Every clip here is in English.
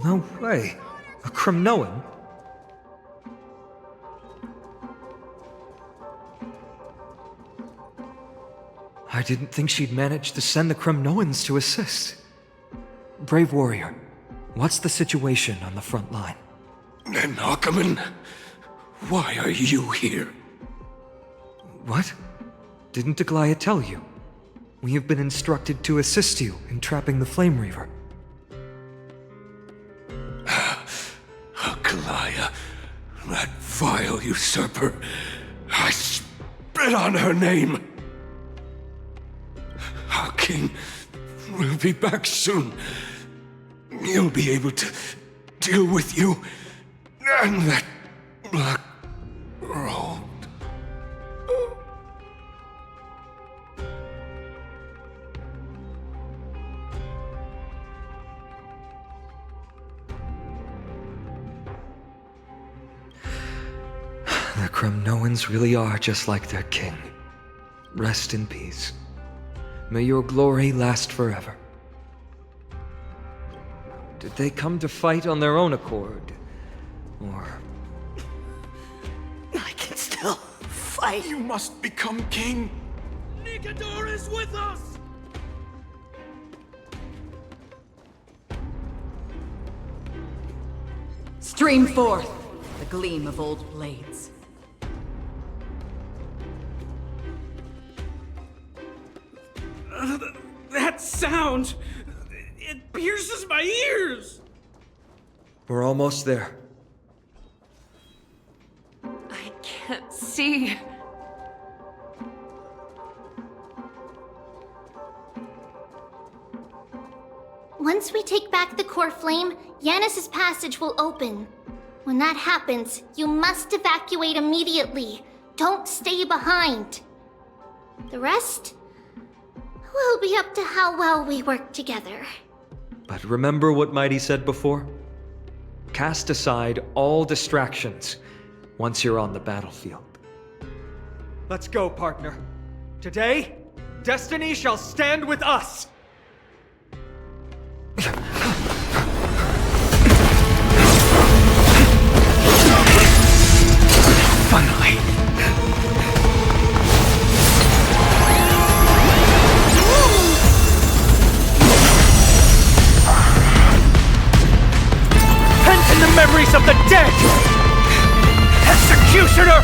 No way. A Cremnoan? I didn't think she'd managed to send the Cremnoans to assist. Brave warrior, what's the situation on the front line? Nakaman, why are you here? What? Didn't Aglaya tell you? We have been instructed to assist you in trapping the Flame Reaver. Aglaya, that vile usurper. I spit on her name. Our king will be back soon. He'll be able to deal with you and that black robe. The Cremnoans really are just like their king. Rest in peace. May your glory last forever. Did they come to fight on their own accord? Or... I can still fight. You must become king. Nikador is with us! Stream forth the gleam of old blades. That sound! It pierces my ears! We're almost there. I can't see. Once we take back the core flame, Yanis's passage will open. When that happens, you must evacuate immediately. Don't stay behind. The rest will be up to how well we work together. But remember what Mighty said before? Cast aside all distractions once you're on the battlefield. Let's go, partner. Today, destiny shall stand with us! Finally. Pent in the memories of the dead! Executioner!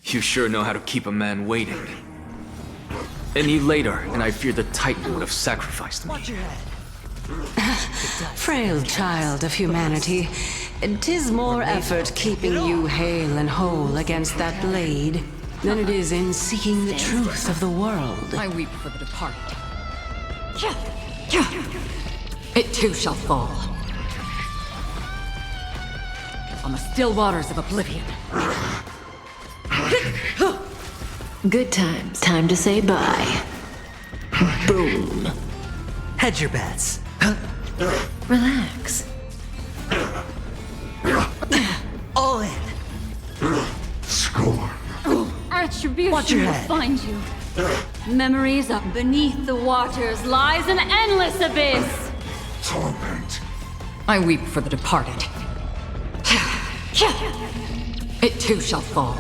You sure know how to keep a man waiting. Any later, and I fear the Titan would have sacrificed me. Frail child of humanity, 'tis more effort keeping you hale and whole against that blade than it is in seeking the truth of the world. I weep for the departed. It too shall fall. On the still waters of oblivion. Good times. Time to say bye. Boom. Hedge your bets. Relax. All in. Score. Retribution Watch your will head. find you. Memories of beneath the waters lies an endless abyss. Torment. I weep for the departed. It too shall fall.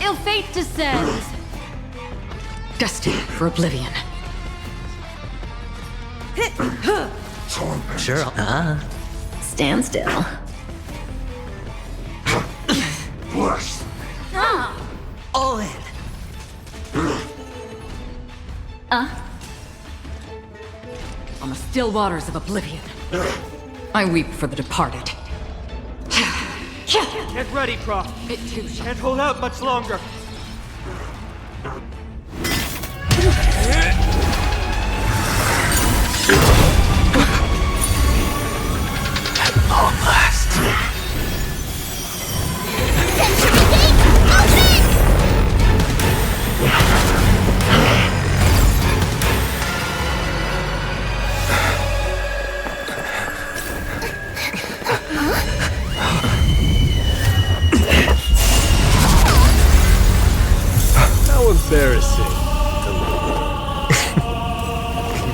Ill fate descends. Destined for oblivion. Torment. Sure. Stand still. Bless. All in. On the still waters of oblivion. I weep for the departed. Get ready, Prof. It too shall. Can't hold out much longer. Long last.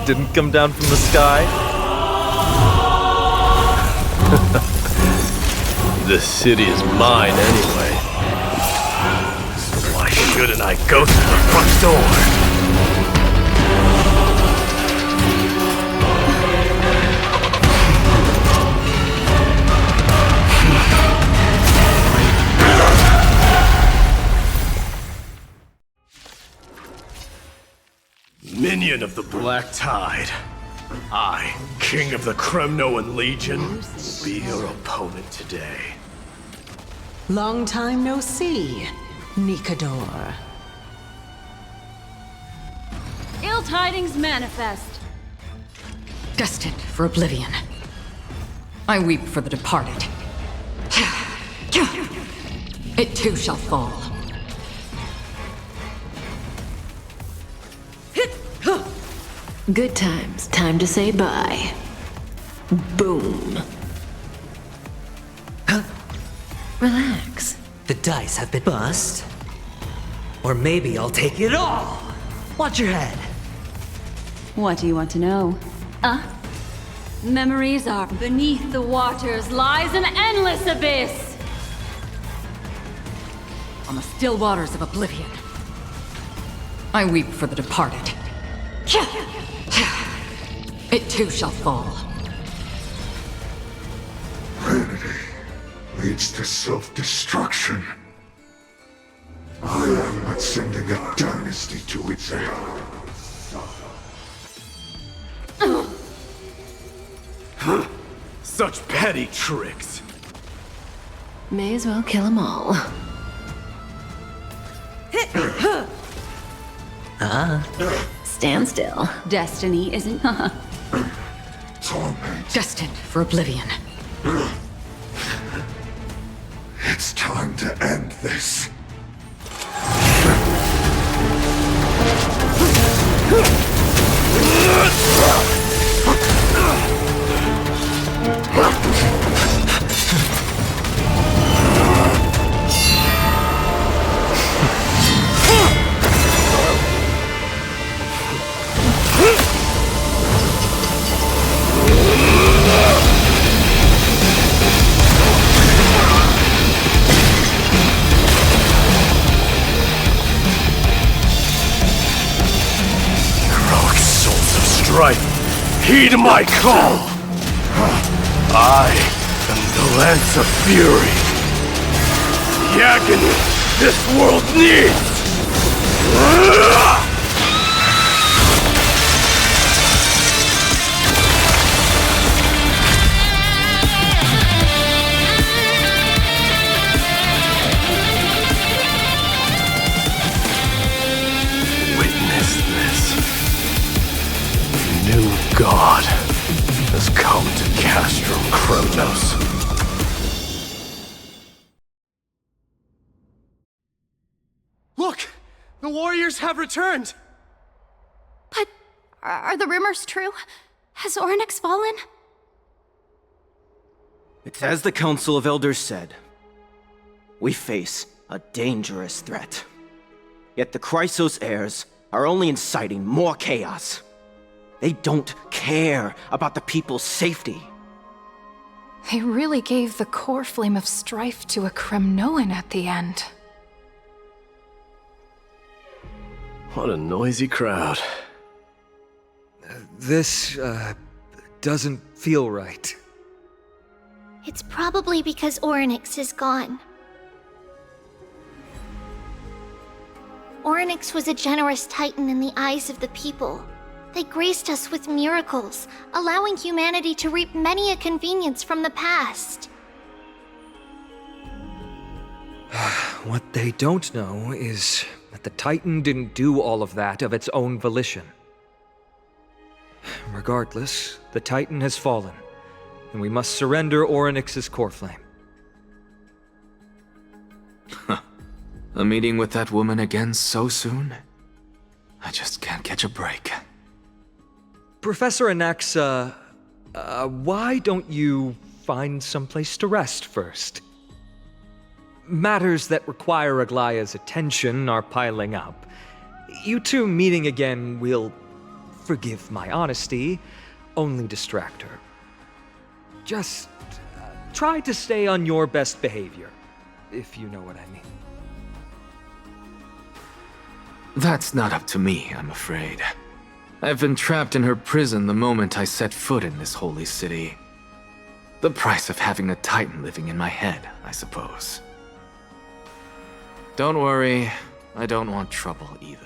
didn't come down from the sky? This city is mine anyway. So why shouldn't I go through the front door? Minion of the Black Tide. I, King of the Kremnoan Legion, be your opponent today. Long time no see, Nikador. Ill tidings manifest. Destined for oblivion. I weep for the departed. It too shall fall. Good times. Time to say bye. Boom. Relax. The dice have been bust. Or maybe I'll take it all. Watch your head. What do you want to know? Memories are beneath the waters lies an endless abyss. On the still waters of oblivion. I weep for the departed. It too shall fall. Vanity leads to self-destruction. I am but sending a dynasty to its end. Such petty tricks. May as well kill them all. Stand still. Destiny isn't. Torment. Destined for oblivion. It's time to end this. Heed my call! I am the Lance of Fury. The agony this world needs! Witness this. New God has come to Castrum Kremnos. Look! The warriors have returned! But are the rumors true? Has Ornyx fallen? It's as the Council of Elders said. We face a dangerous threat. Yet the Chrysos heirs are only inciting more chaos. They don't care about the people's safety. They really gave the core flame of strife to a Kremnoan at the end. What a noisy crowd. This, doesn't feel right. It's probably because Ornyx is gone. Ornyx was a generous titan in the eyes of the people. They graced us with miracles, allowing humanity to reap many a convenience from the past. What they don't know is that the Titan didn't do all of that of its own volition. Regardless, the Titan has fallen, and we must surrender Ornyx's core flame. A meeting with that woman again so soon? I just can't catch a break. Professor Anaxa, why don't you find someplace to rest first? Matters that require Aglaya's attention are piling up. You two meeting again will forgive my honesty, only distract her. Just try to stay on your best behavior, if you know what I mean. That's not up to me, I'm afraid. I've been trapped in her prison the moment I set foot in this holy city. The price of having a Titan living in my head, I suppose. Don't worry, I don't want trouble either.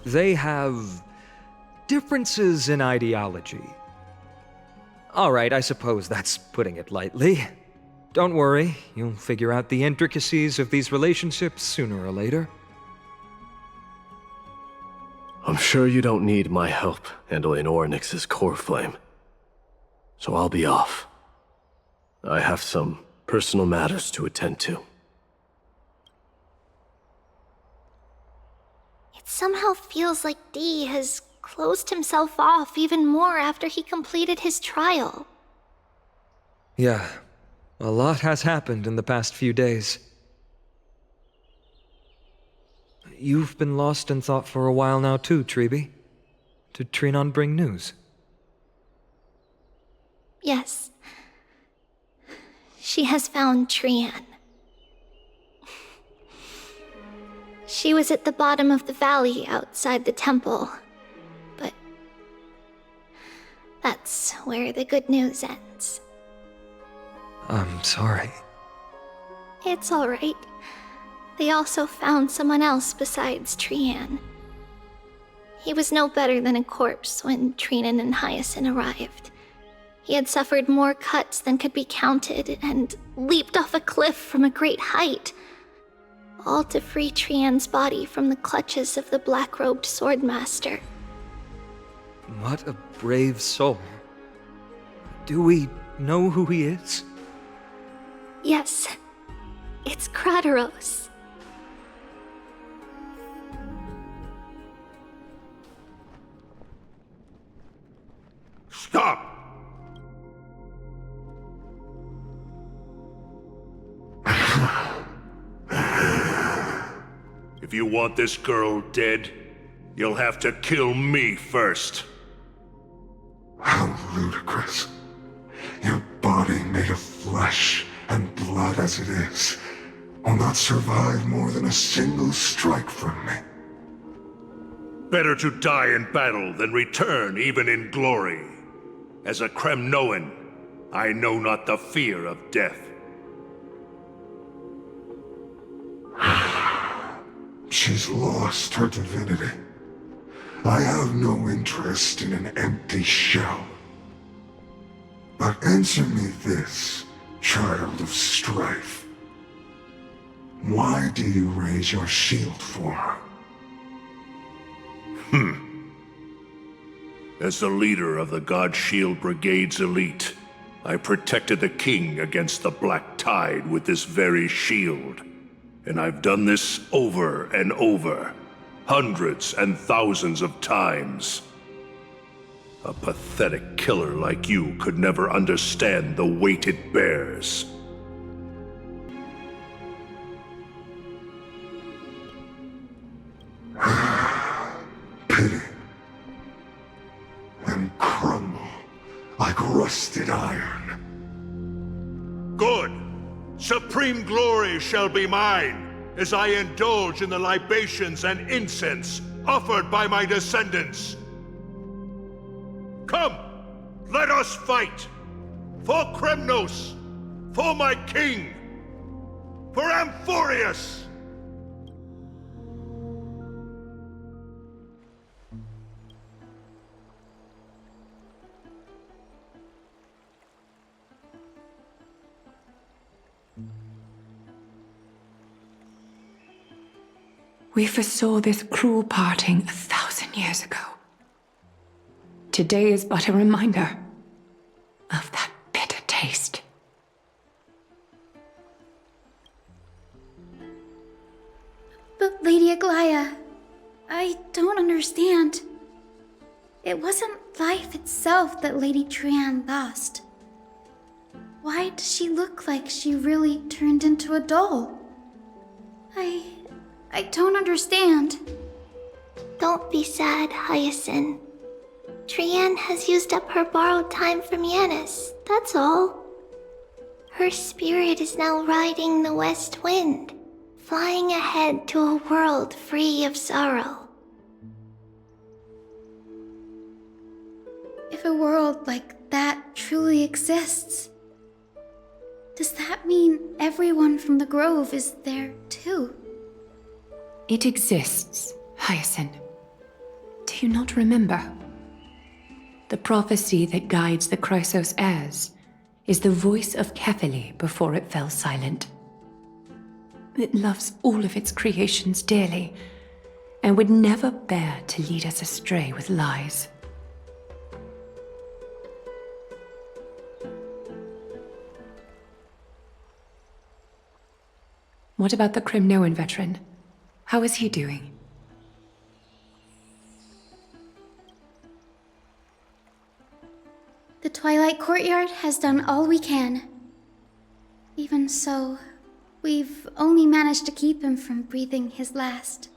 They have differences in ideology. Alright, I suppose that's putting it lightly. Don't worry, you'll figure out the intricacies of these relationships sooner or later. I'm sure you don't need my help handling Ornyx's core flame. So I'll be off. I have some personal matters to attend to. It somehow feels like D has closed himself off even more after he completed his trial. Yeah, a lot has happened in the past few days. You've been lost in thought for a while now too, Treeby. Did Trinon bring news? Yes. She has found Trian. She was at the bottom of the valley outside the temple, but that's where the good news ends. I'm sorry. It's all right. They also found someone else besides Trian. He was no better than a corpse when Trinan and Hyacinth arrived. He had suffered more cuts than could be counted and leaped off a cliff from a great height, all to free Trian's body from the clutches of the black-robed swordmaster. What a brave soul. Do we know who he is? Yes, it's Krateros. Stop! If you want this girl dead, you'll have to kill me first. How ludicrous. Your body made of flesh and blood as it is will not survive more than a single strike from me. Better to die in battle than return even in glory. As a Kremnoan, I know not the fear of death. She's lost her divinity. I have no interest in an empty shell. But answer me this, child of strife. Why do you raise your shield for her? As the leader of the God Shield Brigade's elite, I protected the king against the Black Tide with this very shield. And I've done this over and over, hundreds and thousands of times. A pathetic killer like you could never understand the weight it bears. Pity. And crumble like rusted iron. Good! Supreme glory shall be mine, as I indulge in the libations and incense offered by my descendants. Come, let us fight! For Kremnos! For my king! For Amfореus! We foresaw this cruel parting 1,000 years ago. Today is but a reminder of that bitter taste. But Lady Aglaya, I don't understand. It wasn't life itself that Lady Trian lost. Why does she look like she really turned into a doll? I don't understand. Don't be sad, Hyacinth. Trienne has used up her borrowed time from Yanis, that's all. Her spirit is now riding the west wind, flying ahead to a world free of sorrow. If a world like that truly exists, does that mean everyone from the Grove is there too? It exists, Hyacinth. Do you not remember? The prophecy that guides the Chrysos heirs is the voice of Kefili before it fell silent. It loves all of its creations dearly, and would never bear to lead us astray with lies. What about the Crimnoan veteran? How is he doing? The Twilight Courtyard has done all we can. Even so, we've only managed to keep him from breathing his last.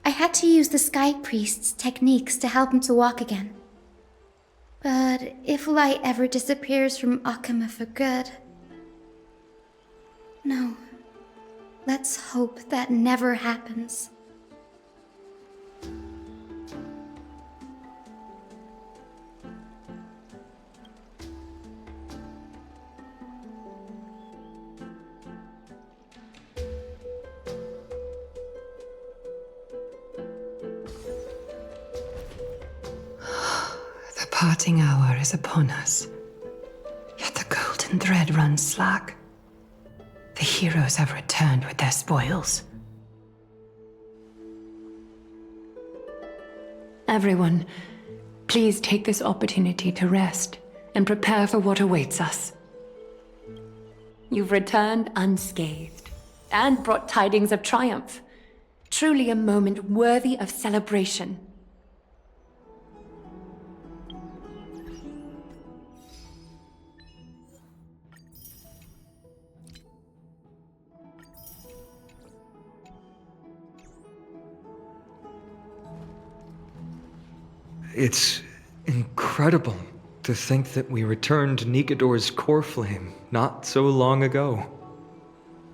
I had to use the Sky Priest's techniques to help him to walk again. But if light ever disappears from Akama for good... No. Let's hope that never happens. The parting hour is upon us, yet the golden thread runs slack. The heroes have returned with their spoils. Everyone, please take this opportunity to rest and prepare for what awaits us. You've returned unscathed and brought tidings of triumph. Truly a moment worthy of celebration. It's incredible to think that we returned Nigador's core flame not so long ago.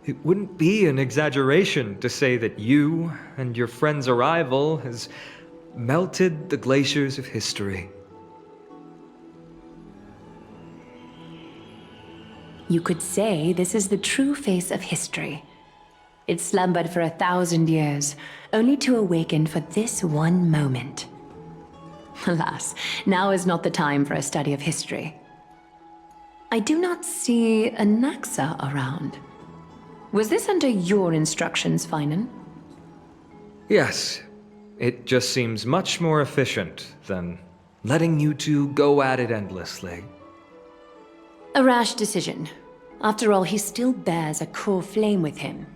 It wouldn't be an exaggeration to say that you and your friend's arrival has melted the glaciers of history. You could say this is the true face of history. It slumbered for 1,000 years, only to awaken for this one moment. Alas, now is not the time for a study of history. I do not see a Naxa around. Was this under your instructions, Finan? Yes, it just seems much more efficient than letting you two go at it endlessly. A rash decision. After all, he still bears a core flame with him.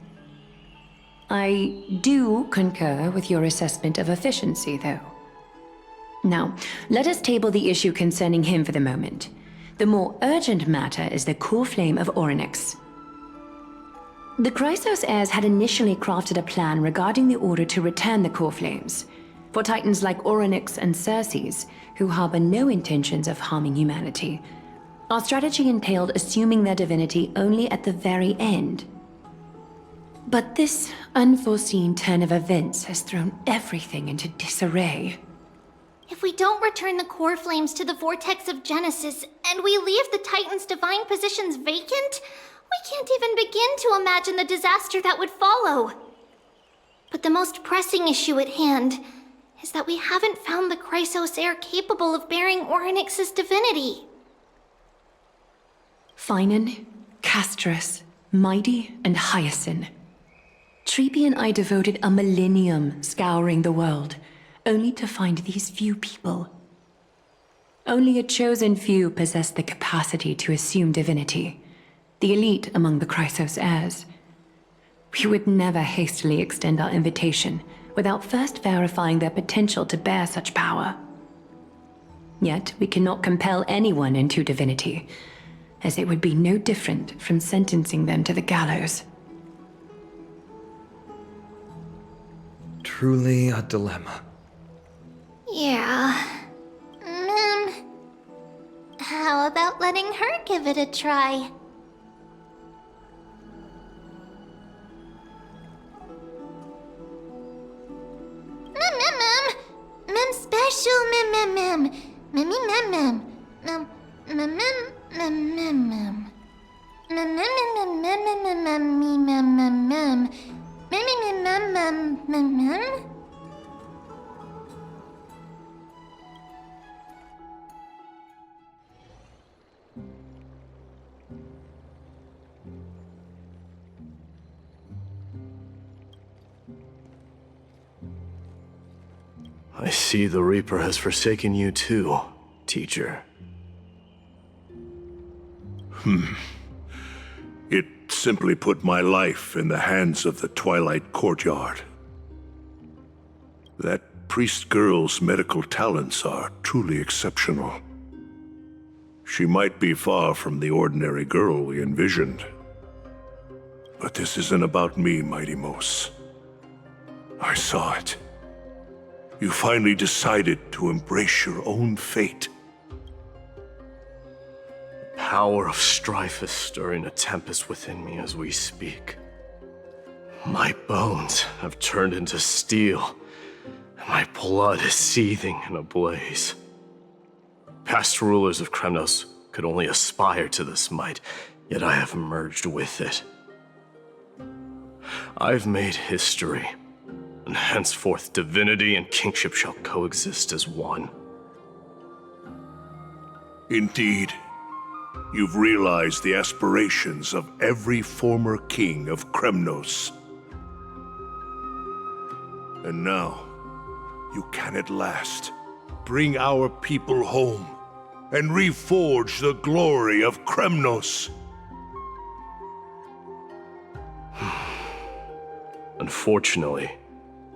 I do concur with your assessment of efficiency, though. Now, let us table the issue concerning him for the moment. The more urgent matter is the core flame of Orynyx. The Chrysos heirs had initially crafted a plan regarding the order to return the core flames. For titans like Orynyx and Circes, who harbor no intentions of harming humanity, our strategy entailed assuming their divinity only at the very end. But this unforeseen turn of events has thrown everything into disarray. If we don't return the core flames to the vortex of Genesis, and we leave the Titan's divine positions vacant, we can't even begin to imagine the disaster that would follow. But the most pressing issue at hand is that we haven't found the Chrysos heir capable of bearing Orynyx's divinity. Finan, Castris, Mighty, and Hyacinth. Treepy and I devoted a millennium scouring the world, only to find these few people. Only a chosen few possess the capacity to assume divinity, the elite among the Chrysos heirs. We would never hastily extend our invitation without first verifying their potential to bear such power. Yet we cannot compel anyone into divinity, as it would be no different from sentencing them to the gallows. truly a dilemma. Yeah. How about letting her give it a try? Mem special mem. I see the Reaper has forsaken you too, teacher. It simply put my life in the hands of the Twilight Courtyard. That priest girl's medical talents are truly exceptional. She might be far from the ordinary girl we envisioned. But this isn't about me, Mighty Mos. I saw it. You finally decided to embrace your own fate. The power of strife is stirring a tempest within me as we speak. My bones have turned into steel, and my blood is seething in a blaze. Past rulers of Kremnos could only aspire to this might, yet I have merged with it. I've made history. And henceforth, divinity and kingship shall coexist as one. Indeed, you've realized the aspirations of every former king of Kremnos. And now, you can at last bring our people home and reforge the glory of Kremnos. Unfortunately,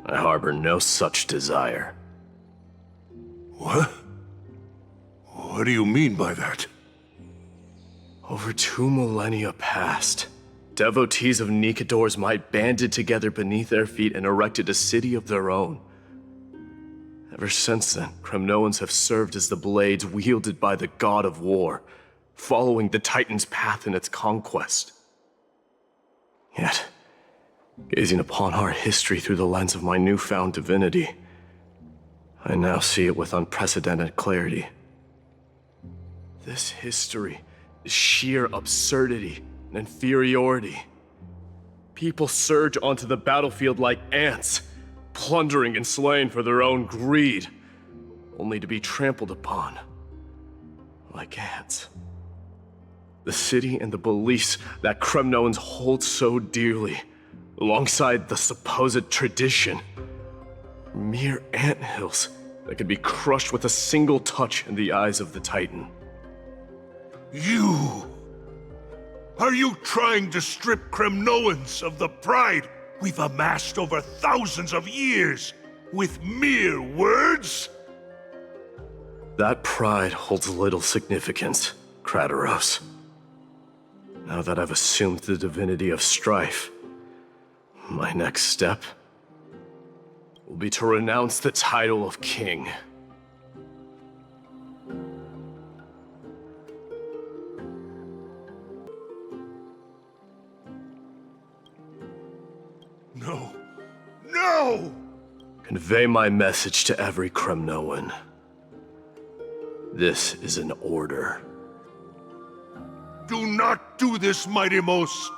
I harbor no such desire. What? What do you mean by that? Over 2 millennia past, devotees of Nikador's might banded together beneath their feet and erected a city of their own. Ever since then, Kremnoans have served as the blades wielded by the god of war, following the Titan's path in its conquest. Yet, gazing upon our history through the lens of my newfound divinity, I now see it with unprecedented clarity. This history is sheer absurdity and inferiority. People surge onto the battlefield like ants, plundering and slaying for their own greed, only to be trampled upon like ants. The city and the beliefs that Kremnoans hold so dearly, alongside the supposed tradition, mere anthills that could be crushed with a single touch in the eyes of the Titan. You! Are you trying to strip Kremnoans of the pride we've amassed over thousands of years with mere words? That pride holds little significance, Krateros. Now that I've assumed the divinity of strife, my next step will be to renounce the title of king. No! No! Convey my message to every Kremnoan. This is an order. Do not do this, Mighty Mos!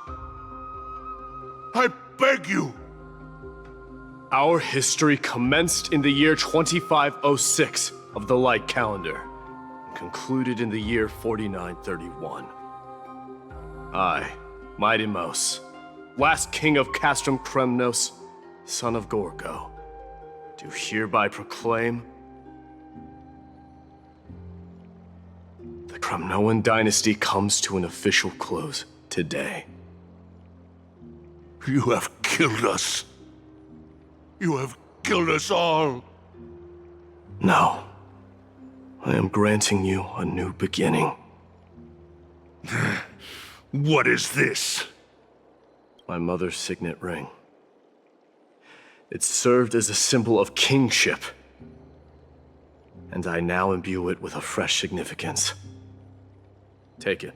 I beg you! Our history commenced in the year 2506 of the Light Calendar, and concluded in the year 4931. I, Mighty Mos, last king of Castrum Kremnos, son of Gorgo, do hereby proclaim the Kremnoan dynasty comes to an official close today. You have killed us. You have killed us all. No. I am granting you a new beginning. What is this? My mother's signet ring. It served as a symbol of kingship. And I now imbue it with a fresh significance. Take it,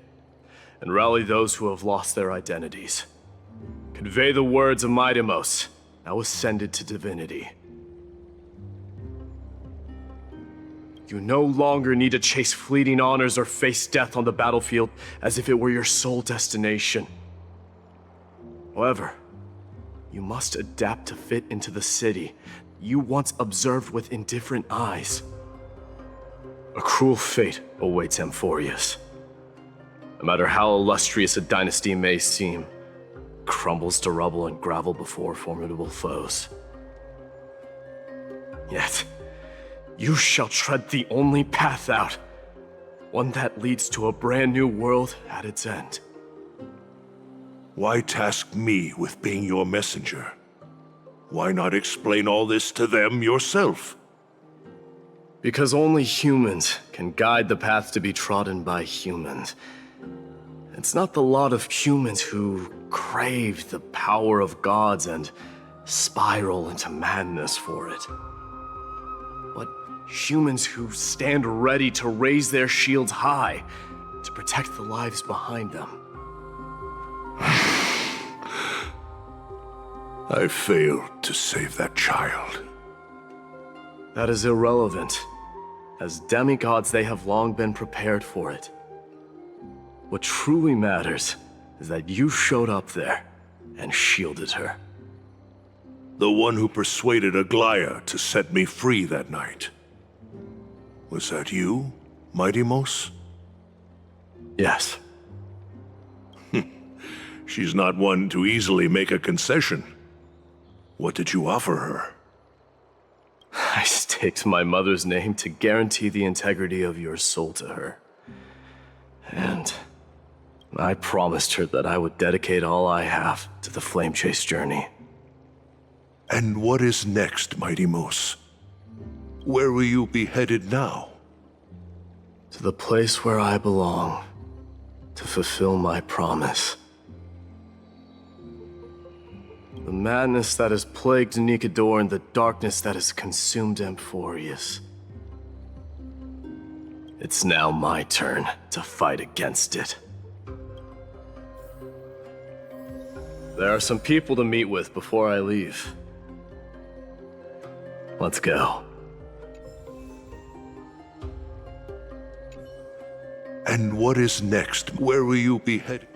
and rally those who have lost their identities. Convey the words of Mightimos, now ascended to divinity. You no longer need to chase fleeting honors or face death on the battlefield as if it were your sole destination. However, you must adapt to fit into the city you once observed with indifferent eyes. A cruel fate awaits Amfореus. No matter how illustrious a dynasty may seem, it crumbles to rubble and gravel before formidable foes. Yet, you shall tread the only path out, one that leads to a brand new world at its end. Why task me with being your messenger? Why not explain all this to them yourself? Because only humans can guide the path to be trodden by humans. It's not the lot of humans who crave the power of gods and spiral into madness for it. But humans who stand ready to raise their shields high to protect the lives behind them. I failed to save that child. That is irrelevant. As demigods, they have long been prepared for it. What truly matters is that you showed up there and shielded her. The one who persuaded Aglaya to set me free that night. Was that you, Mightimos? Yes. She's not one to easily make a concession. What did you offer her? I staked my mother's name to guarantee the integrity of your soul to her. And I promised her that I would dedicate all I have to the Flame Chase journey. And what is next, Mightimos? Where will you be headed now? To the place where I belong, to fulfill my promise. The madness that has plagued Nikador and the darkness that has consumed Amfореus. It's now my turn to fight against it. There are some people to meet with before I leave. Let's go. And what is next? Where will you be headed?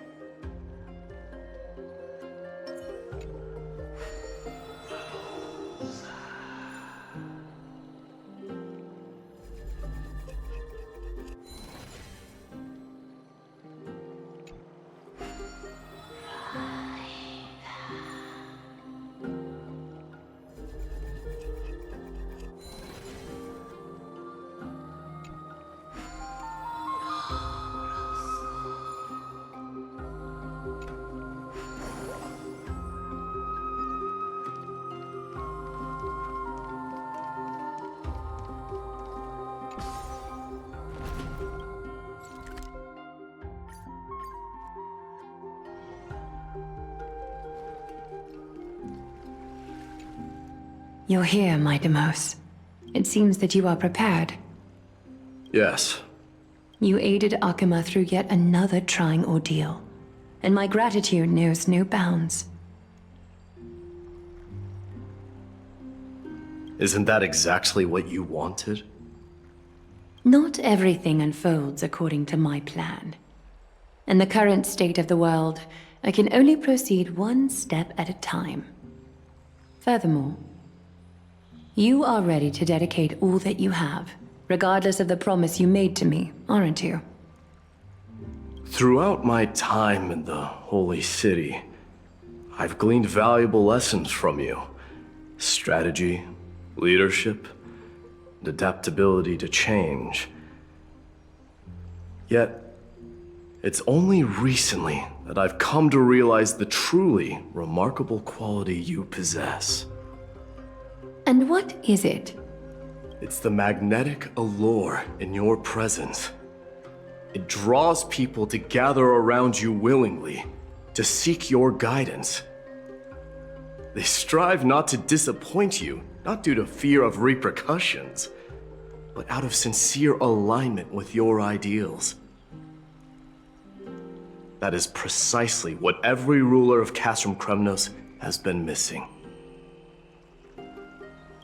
You're here, Mightimos. It seems that you are prepared. Yes. You aided Akima through yet another trying ordeal, and my gratitude knows no bounds. Isn't that exactly what you wanted? Not everything unfolds according to my plan. In the current state of the world, I can only proceed one step at a time. Furthermore, you are ready to dedicate all that you have, regardless of the promise you made to me, aren't you? Throughout my time in the Holy City, I've gleaned valuable lessons from you. Strategy, leadership, and adaptability to change. Yet, it's only recently that I've come to realize the truly remarkable quality you possess. And what is it? It's the magnetic allure in your presence. It draws people to gather around you willingly, to seek your guidance. They strive not to disappoint you, not due to fear of repercussions, but out of sincere alignment with your ideals. That is precisely what every ruler of Castrum Kremnos has been missing.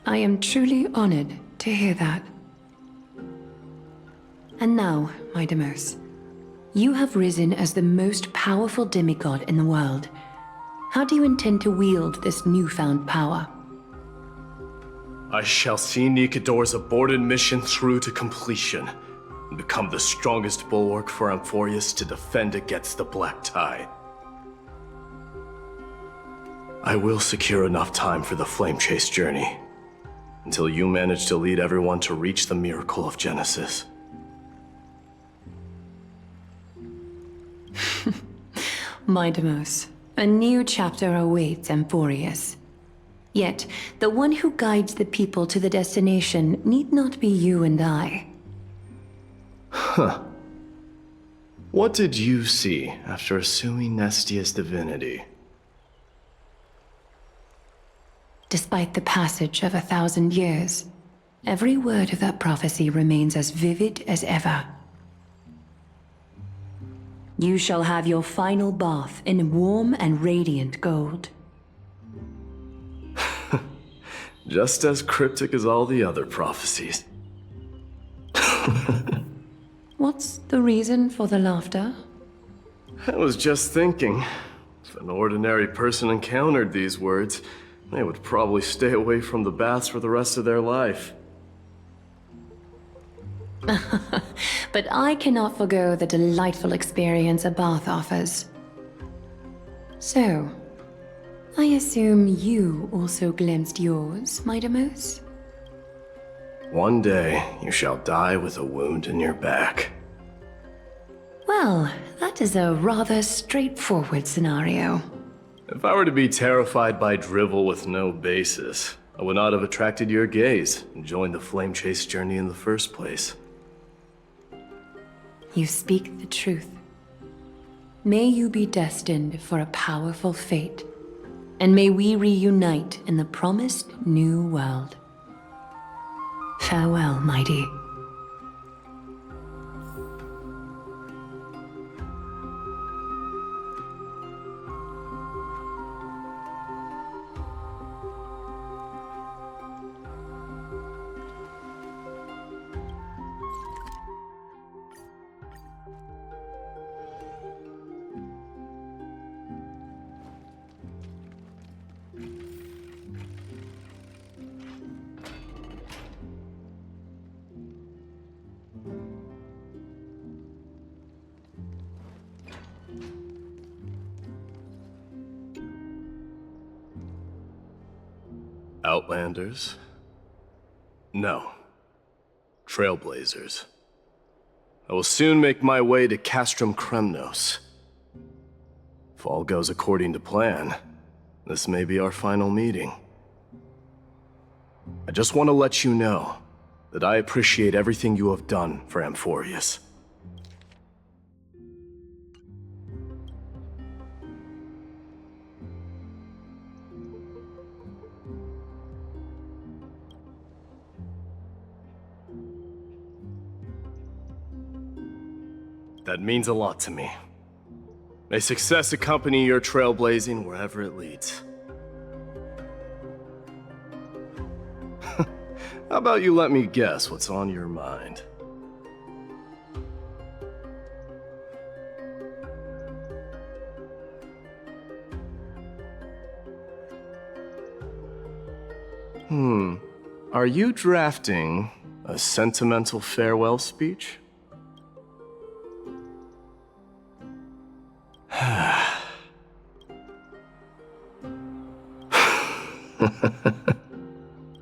I am truly honored to hear that. And now, my Deimos, you have risen as the most powerful demigod in the world. How do you intend to wield this newfound power? I shall see Nikador's aborted mission through to completion, and become the strongest bulwark for Amfореus to defend against the Black Tide. I will secure enough time for the Flame Chase journey, until you manage to lead everyone to reach the miracle of Genesis. My Deimos, a new chapter awaits Amfореus. Yet, the one who guides the people to the destination need not be you and I. Huh. What did you see after assuming Nestia's divinity? Despite the passage of 1,000 years, every word of that prophecy remains as vivid as ever. You shall have your final bath in warm and radiant gold. Just as cryptic as all the other prophecies. What's the reason for the laughter? I was just thinking, if an ordinary person encountered these words, they would probably stay away from the baths for the rest of their life. But I cannot forgo the delightful experience a bath offers. So, I assume you also glimpsed yours, my Deimos? One day, you shall die with a wound in your back. Well, that is a rather straightforward scenario. If I were to be terrified by drivel with no basis, I would not have attracted your gaze and joined the Flame Chase journey in the first place. You speak the truth. May you be destined for a powerful fate, and may we reunite in the promised new world. Farewell, mighty. Outlanders? No. Trailblazers. I will soon make my way to Castrum Kremnos. If all goes according to plan, this may be our final meeting. I just want to let you know that I appreciate everything you have done for Amfореus. That means a lot to me. May success accompany your trailblazing wherever it leads. How about you let me guess what's on your mind? Are you drafting a sentimental farewell speech?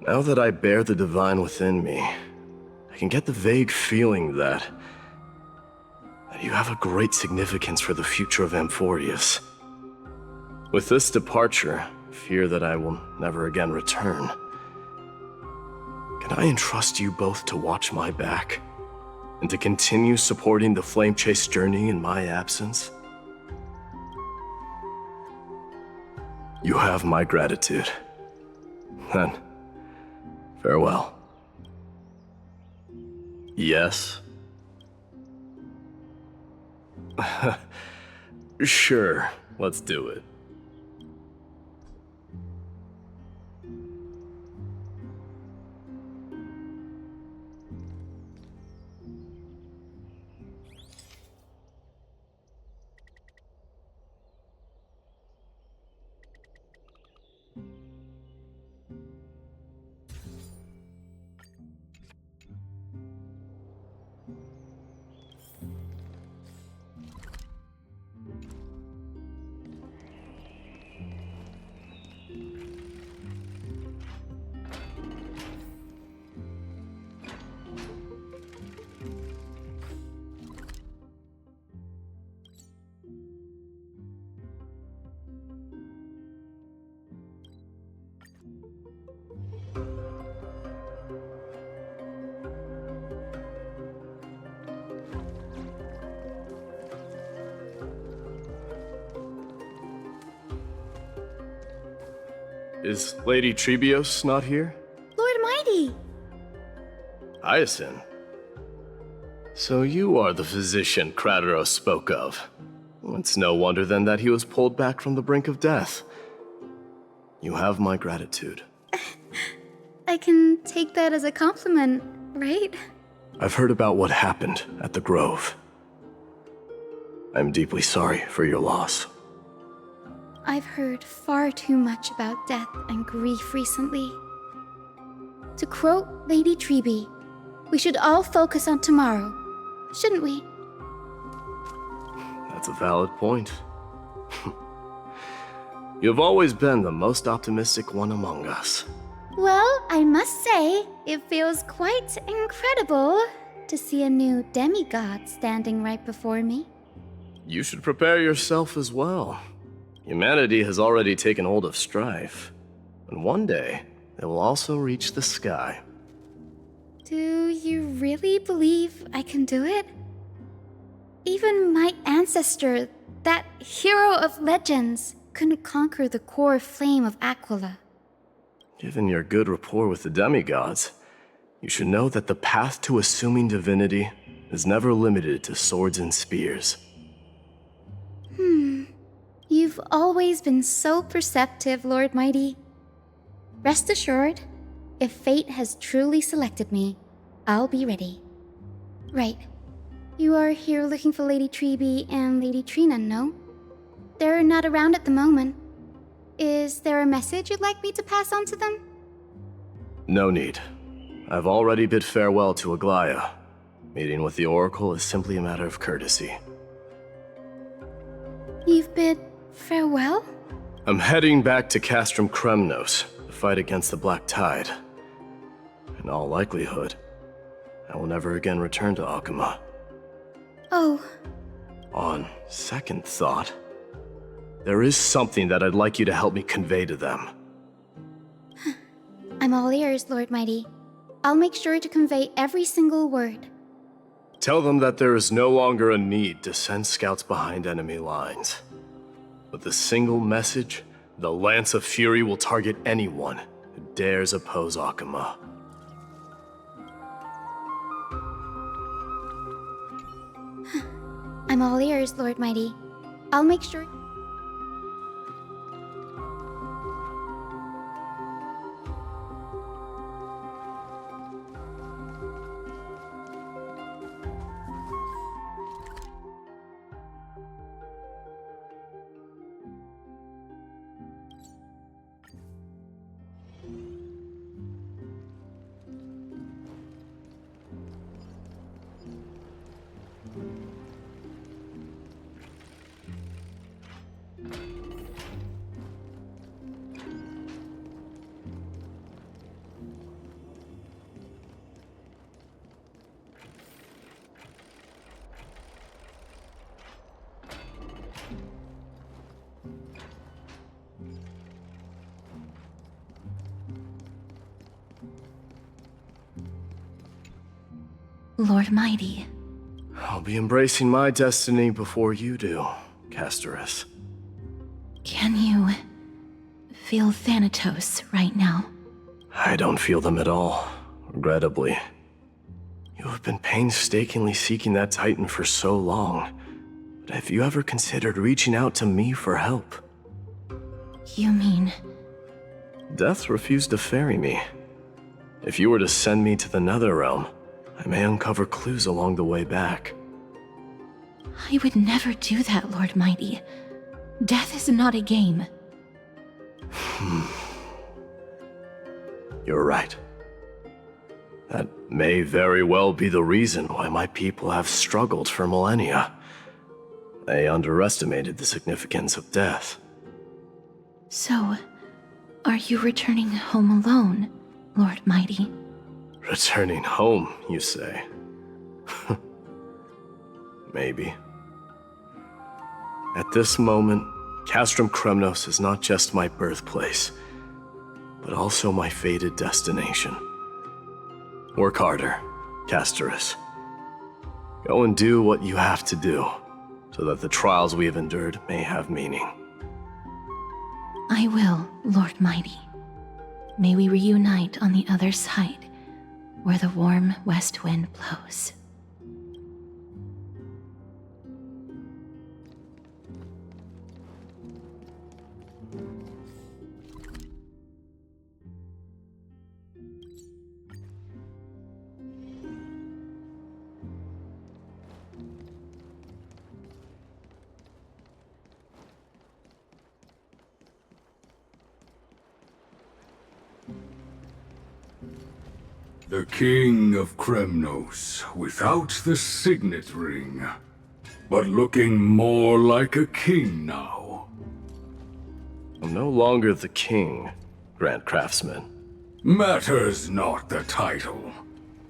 Now that I bear the divine within me, I can get the vague feeling that you have a great significance for the future of Amfореus. With this departure, I fear that I will never again return. Can I entrust you both to watch my back, and to continue supporting the Flame Chase journey in my absence? You have my gratitude. Then, farewell. Yes? Sure, let's do it. Is Lady Trebios not here? Lord Mighty! Hyacinth. So you are the physician Krateros spoke of. It's no wonder then that he was pulled back from the brink of death. You have my gratitude. I can take that as a compliment, right? I've heard about what happened at the Grove. I'm deeply sorry for your loss. I've heard far too much about death and grief recently. To quote Lady Trebi, we should all focus on tomorrow, shouldn't we? That's a valid point. You've always been the most optimistic one among us. Well, I must say, it feels quite incredible to see a new demigod standing right before me. You should prepare yourself as well. Humanity has already taken hold of strife, and one day it will also reach the sky. Do you really believe I can do it? Even my ancestor, that hero of legends, couldn't conquer the core flame of Aquila. Given your good rapport with the demigods, you should know that the path to assuming divinity is never limited to swords and spears. You've always been so perceptive, Lord Mighty. Rest assured, if fate has truly selected me, I'll be ready. Right. You are here looking for Lady Trebi and Lady Trina, no? They're not around at the moment. Is there a message you'd like me to pass on to them? No need. I've already bid farewell to Aglaya. Meeting with the Oracle is simply a matter of courtesy. You've bid farewell? I'm heading back to Castrum Kremnos to fight against the Black Tide. In all likelihood, I will never again return to Akuma. Oh. On second thought, there is something that I'd like you to help me convey to them. I'm all ears, Lord Mighty. I'll make sure to convey every single word. Tell them that there is no longer a need to send scouts behind enemy lines. With a single message, the Lance of Fury will target anyone who dares oppose Akuma. I'm all ears, Lord Mighty. I'll make sure... Lord Mighty. I'll be embracing my destiny before you do, Casterus. Can you feel Thanatos right now. I don't feel them at all, regrettably. You have been painstakingly seeking that Titan for so long. But have you ever considered reaching out to me for help? You mean... Death refused to ferry me. If you were to send me to the Netherrealm, I may uncover clues along the way back. I would never do that, Lord Mighty. Death is not a game. You're right. That may very well be the reason why my people have struggled for millennia. They underestimated the significance of death. So, are you returning home alone, Lord Mighty? Returning home, you say? Maybe. At this moment, Castrum Kremnos is not just my birthplace, but also my fated destination. Work harder, Castorus. Go and do what you have to do, so that the trials we have endured may have meaning. I will, Lord Mighty. May we reunite on the other side, where the warm west wind blows. The King of Kremnos, without the signet ring, but looking more like a king now. I'm no longer the king, Grand Craftsman. Matters not the title.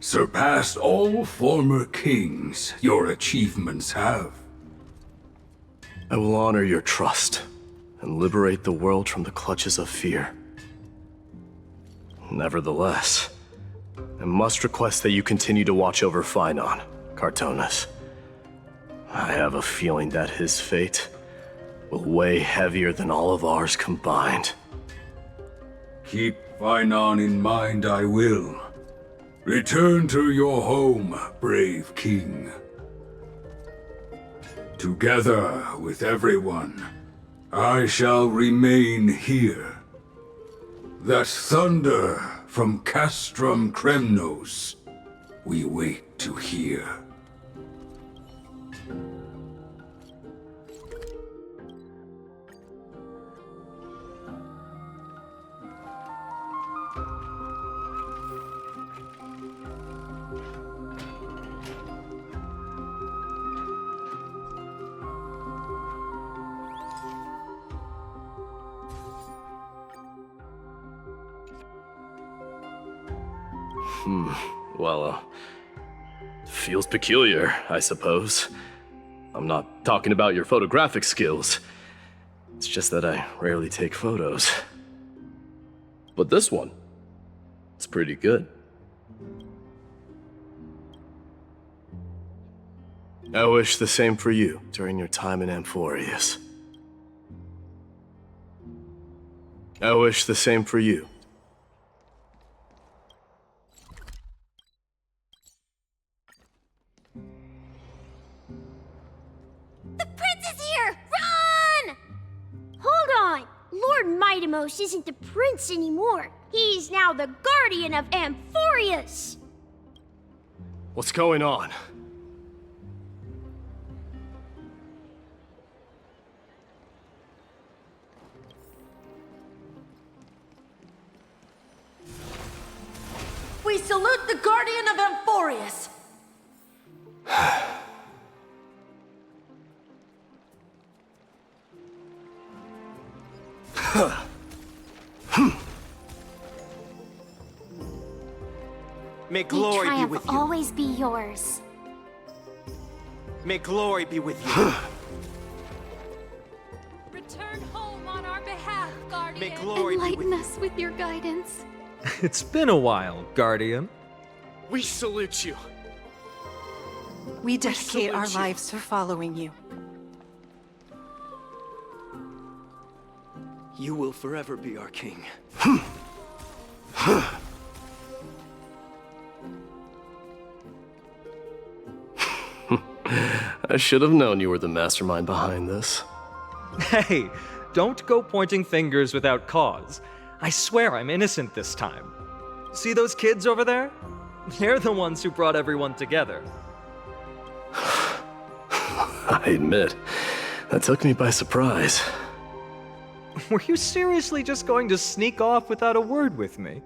Surpassed all former kings your achievements have. I will honor your trust and liberate the world from the clutches of fear. Nevertheless, I must request that you continue to watch over Phainon, Cartonis. I have a feeling that his fate will weigh heavier than all of ours combined. Keep Phainon in mind, I will. Return to your home, brave king. Together with everyone, I shall remain here. That thunder from Castrum Kremnos, we wait to hear. Well, feels peculiar, I suppose. I'm not talking about your photographic skills. It's just that I rarely take photos. But this one, it's pretty good. I wish the same for you during your time in Amfореus. I wish the same for you. Lord Mightimos isn't the prince anymore. He's now the guardian of Amfореus. What's going on? We salute the guardian of Amfореus. May glory be with you. Always be yours. May glory be with you. Return home on our behalf, Guardian. May glory be with you. us with your guidance. It's been a while, Guardian. We salute you. We dedicate our lives to following you. You will forever be our king. I should have known you were the mastermind behind this. Hey, don't go pointing fingers without cause. I swear I'm innocent this time. See those kids over there? They're the ones who brought everyone together. I admit, that took me by surprise. Were you seriously just going to sneak off without a word with me?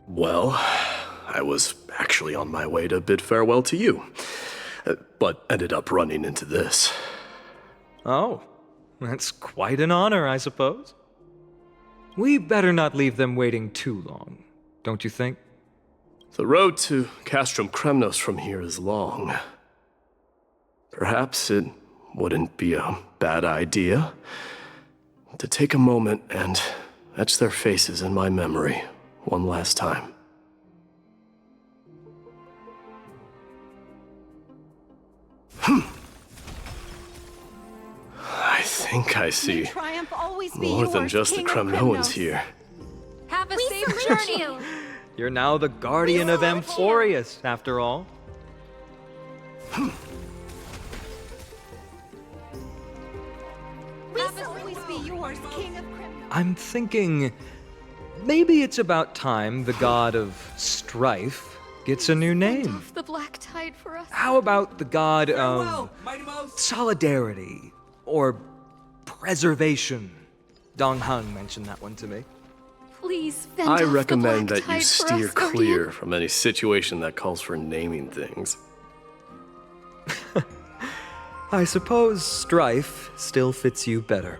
Well, I was actually on my way to bid farewell to you, but ended up running into this. Oh, that's quite an honor, I suppose. We better not leave them waiting too long, don't you think? The road to Castrum Kremnos from here is long. Perhaps it wouldn't be a bad idea to take a moment and etch their faces in my memory one last time. I think I see Triumph always be more than yours, just the King of Kremnoans Kremnos. here. Have a We safe salute journey. you! You're now the guardian of Amfореus, after all. Have always be yours, King of Kremnos. I'm thinking maybe it's about time the god of strife gets a new name. Off the black tide for us. How about the god of solidarity or preservation? Dong Hung mentioned that one to me. Please fend I off recommend the that black you tide for steer us, Guardian. clear from any situation that calls for naming things. I suppose strife still fits you better.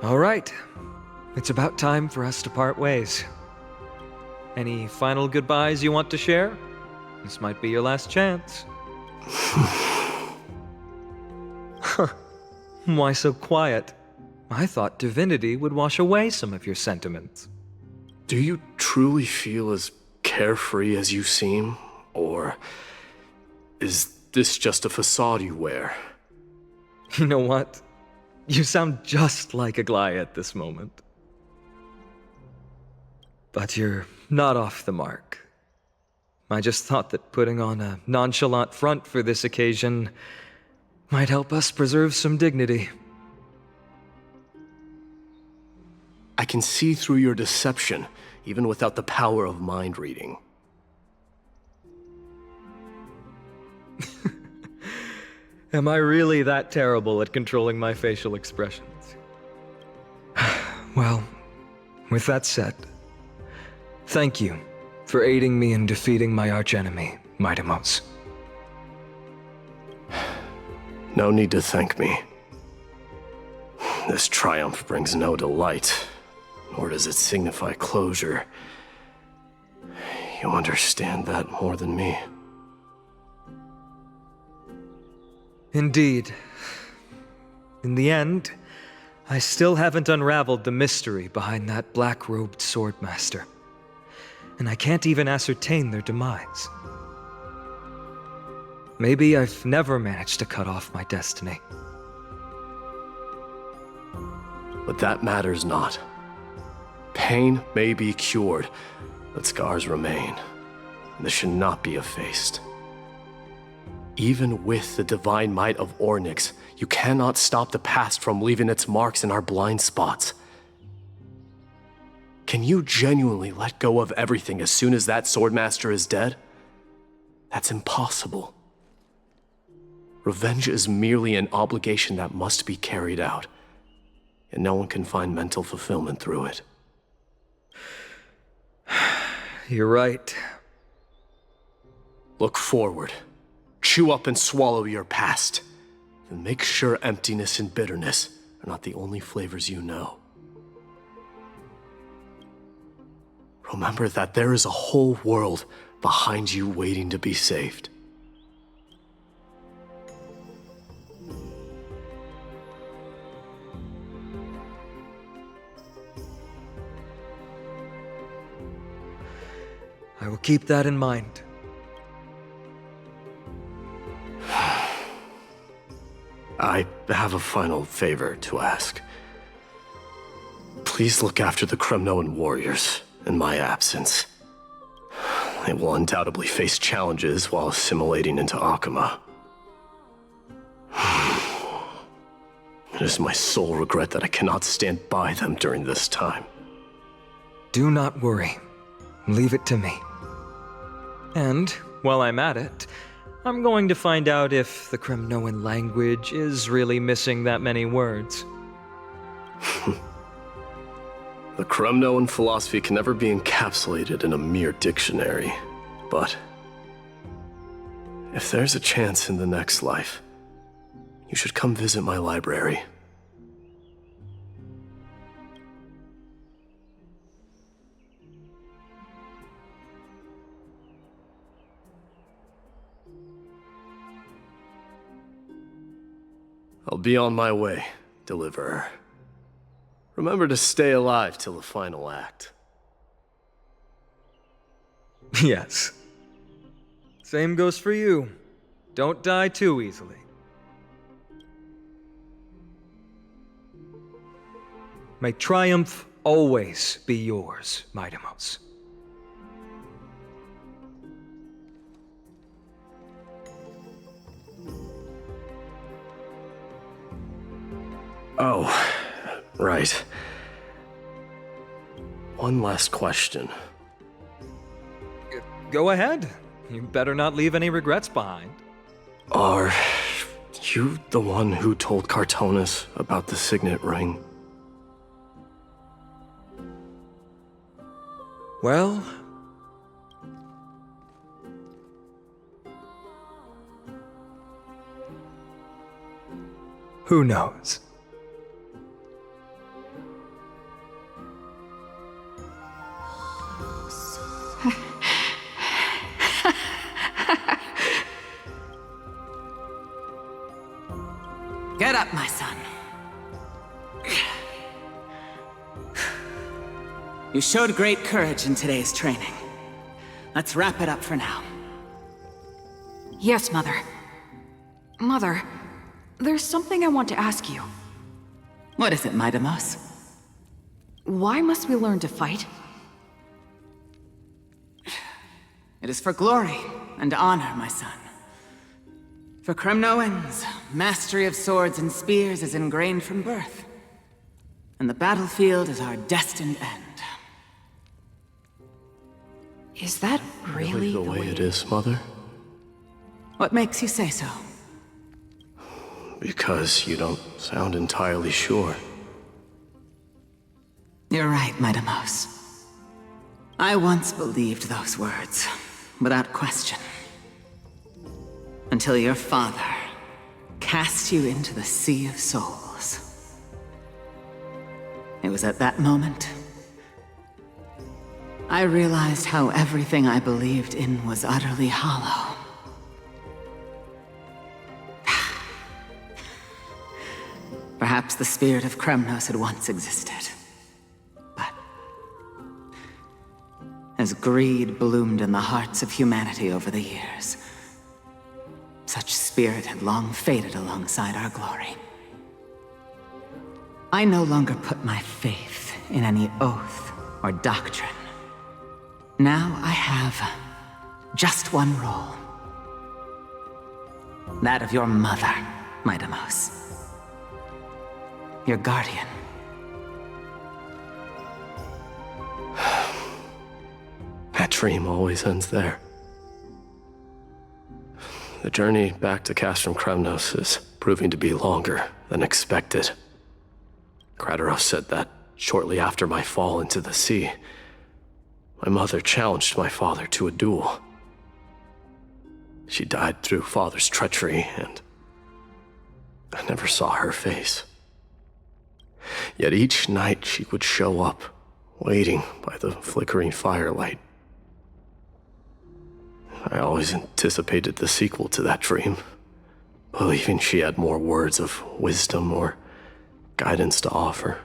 All right. It's about time for us to part ways. Any final goodbyes you want to share? This might be your last chance. Why so quiet? I thought divinity would wash away some of your sentiments. Do you truly feel as carefree as you seem? Or is this just a facade you wear? You know what? You sound just like a Gly at this moment. But you're not off the mark. I just thought that putting on a nonchalant front for this occasion might help us preserve some dignity. I can see through your deception, even without the power of mind reading. Am I really that terrible at controlling my facial expressions? Well, with that said, thank you for aiding me in defeating my archenemy, Mightimos. No need to thank me. This triumph brings no delight, nor does it signify closure. You understand that more than me. Indeed. In the end, I still haven't unraveled the mystery behind that black-robed swordmaster. And I can't even ascertain their demise. Maybe I've never managed to cut off my destiny. But that matters not. Pain may be cured, but scars remain. And this should not be effaced. Even with the divine might of Ornyx, you cannot stop the past from leaving its marks in our blind spots. Can you genuinely let go of everything as soon as that swordmaster is dead? That's impossible. Revenge is merely an obligation that must be carried out, and no one can find mental fulfillment through it. You're right. Look forward. Chew up and swallow your past. And make sure emptiness and bitterness are not the only flavors you know. Remember that there is a whole world behind you waiting to be saved. I will keep that in mind. I have a final favor to ask. Please look after the Kremnoan warriors in my absence. They will undoubtedly face challenges while assimilating into Akama. It is my sole regret that I cannot stand by them during this time. Do not worry. Leave it to me. And, while I'm at it, I'm going to find out if the Kremnoan language is really missing that many words. The Kremnoan philosophy can never be encapsulated in a mere dictionary, but if there's a chance in the next life, you should come visit my library. I'll be on my way, Deliverer. Remember to stay alive till the final act. Yes. Same goes for you. Don't die too easily. May triumph always be yours, Midamos. Oh, right. One last question. Go ahead. You better not leave any regrets behind. Are you the one who told Cartonis about the signet ring? Well... who knows? Get up, my son. You showed great courage in today's training. Let's wrap it up for now. Yes, Mother. Mother, there's something I want to ask you. What is it, Midamos? Why must we learn to fight? It is for glory and honor, my son. For Kremnoans, mastery of swords and spears is ingrained from birth. And the battlefield is our destined end. Is that really the way it is, Mother? What makes you say so? Because you don't sound entirely sure. You're right, Midamos. I once believed those words, without question. Until your father cast you into the Sea of Souls. It was at that moment I realized how everything I believed in was utterly hollow. Perhaps the spirit of Kremnos had once existed. But as greed bloomed in the hearts of humanity over the years, such spirit had long faded alongside our glory. I no longer put my faith in any oath or doctrine. Now I have just one role. That of your mother, Midamos. Your guardian. That dream always ends there. The journey back to Castrum Kremnos is proving to be longer than expected. Krateros said that shortly after my fall into the sea, my mother challenged my father to a duel. She died through father's treachery, and I never saw her face. Yet each night she would show up, waiting by the flickering firelight. I always anticipated the sequel to that dream, believing she had more words of wisdom or guidance to offer.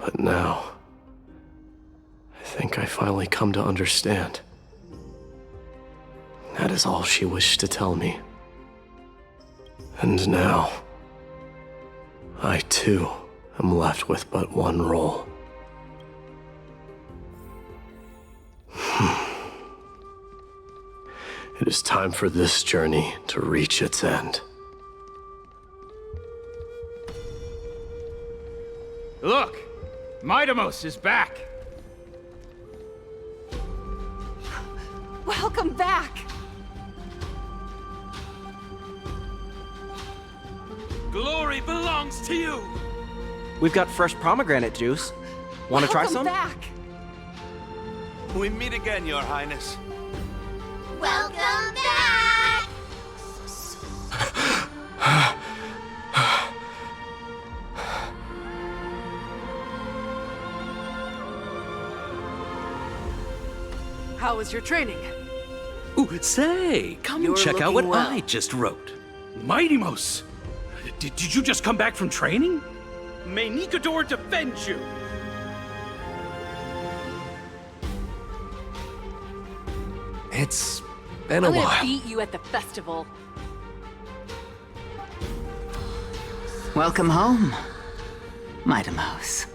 But now, I think I finally come to understand. That is all she wished to tell me. And now, I too am left with but one role. It is time for this journey to reach its end. Look! Midamos is back! Welcome back! Glory belongs to you! We've got fresh pomegranate juice. Want to try some? Back. We meet again, Your Highness. Welcome back! How was your training? Ooh, say, come and check out what I just wrote. Midamos! Did you just come back from training? May Nikador defend you! It's been I'm a while. gonna beat you at the festival. Welcome home, Midamos.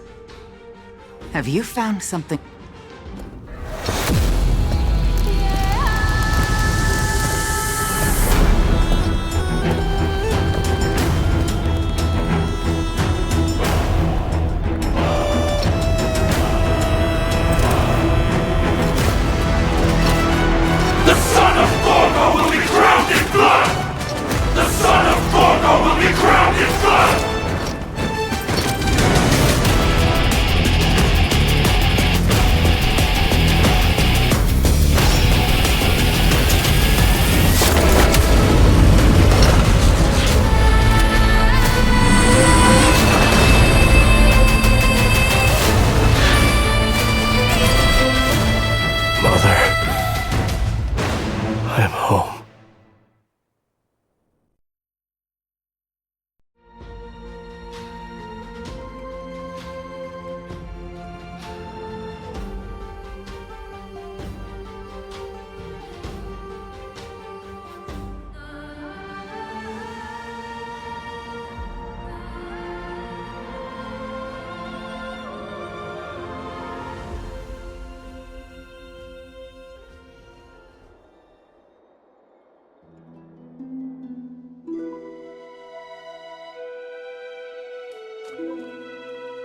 Have you found something?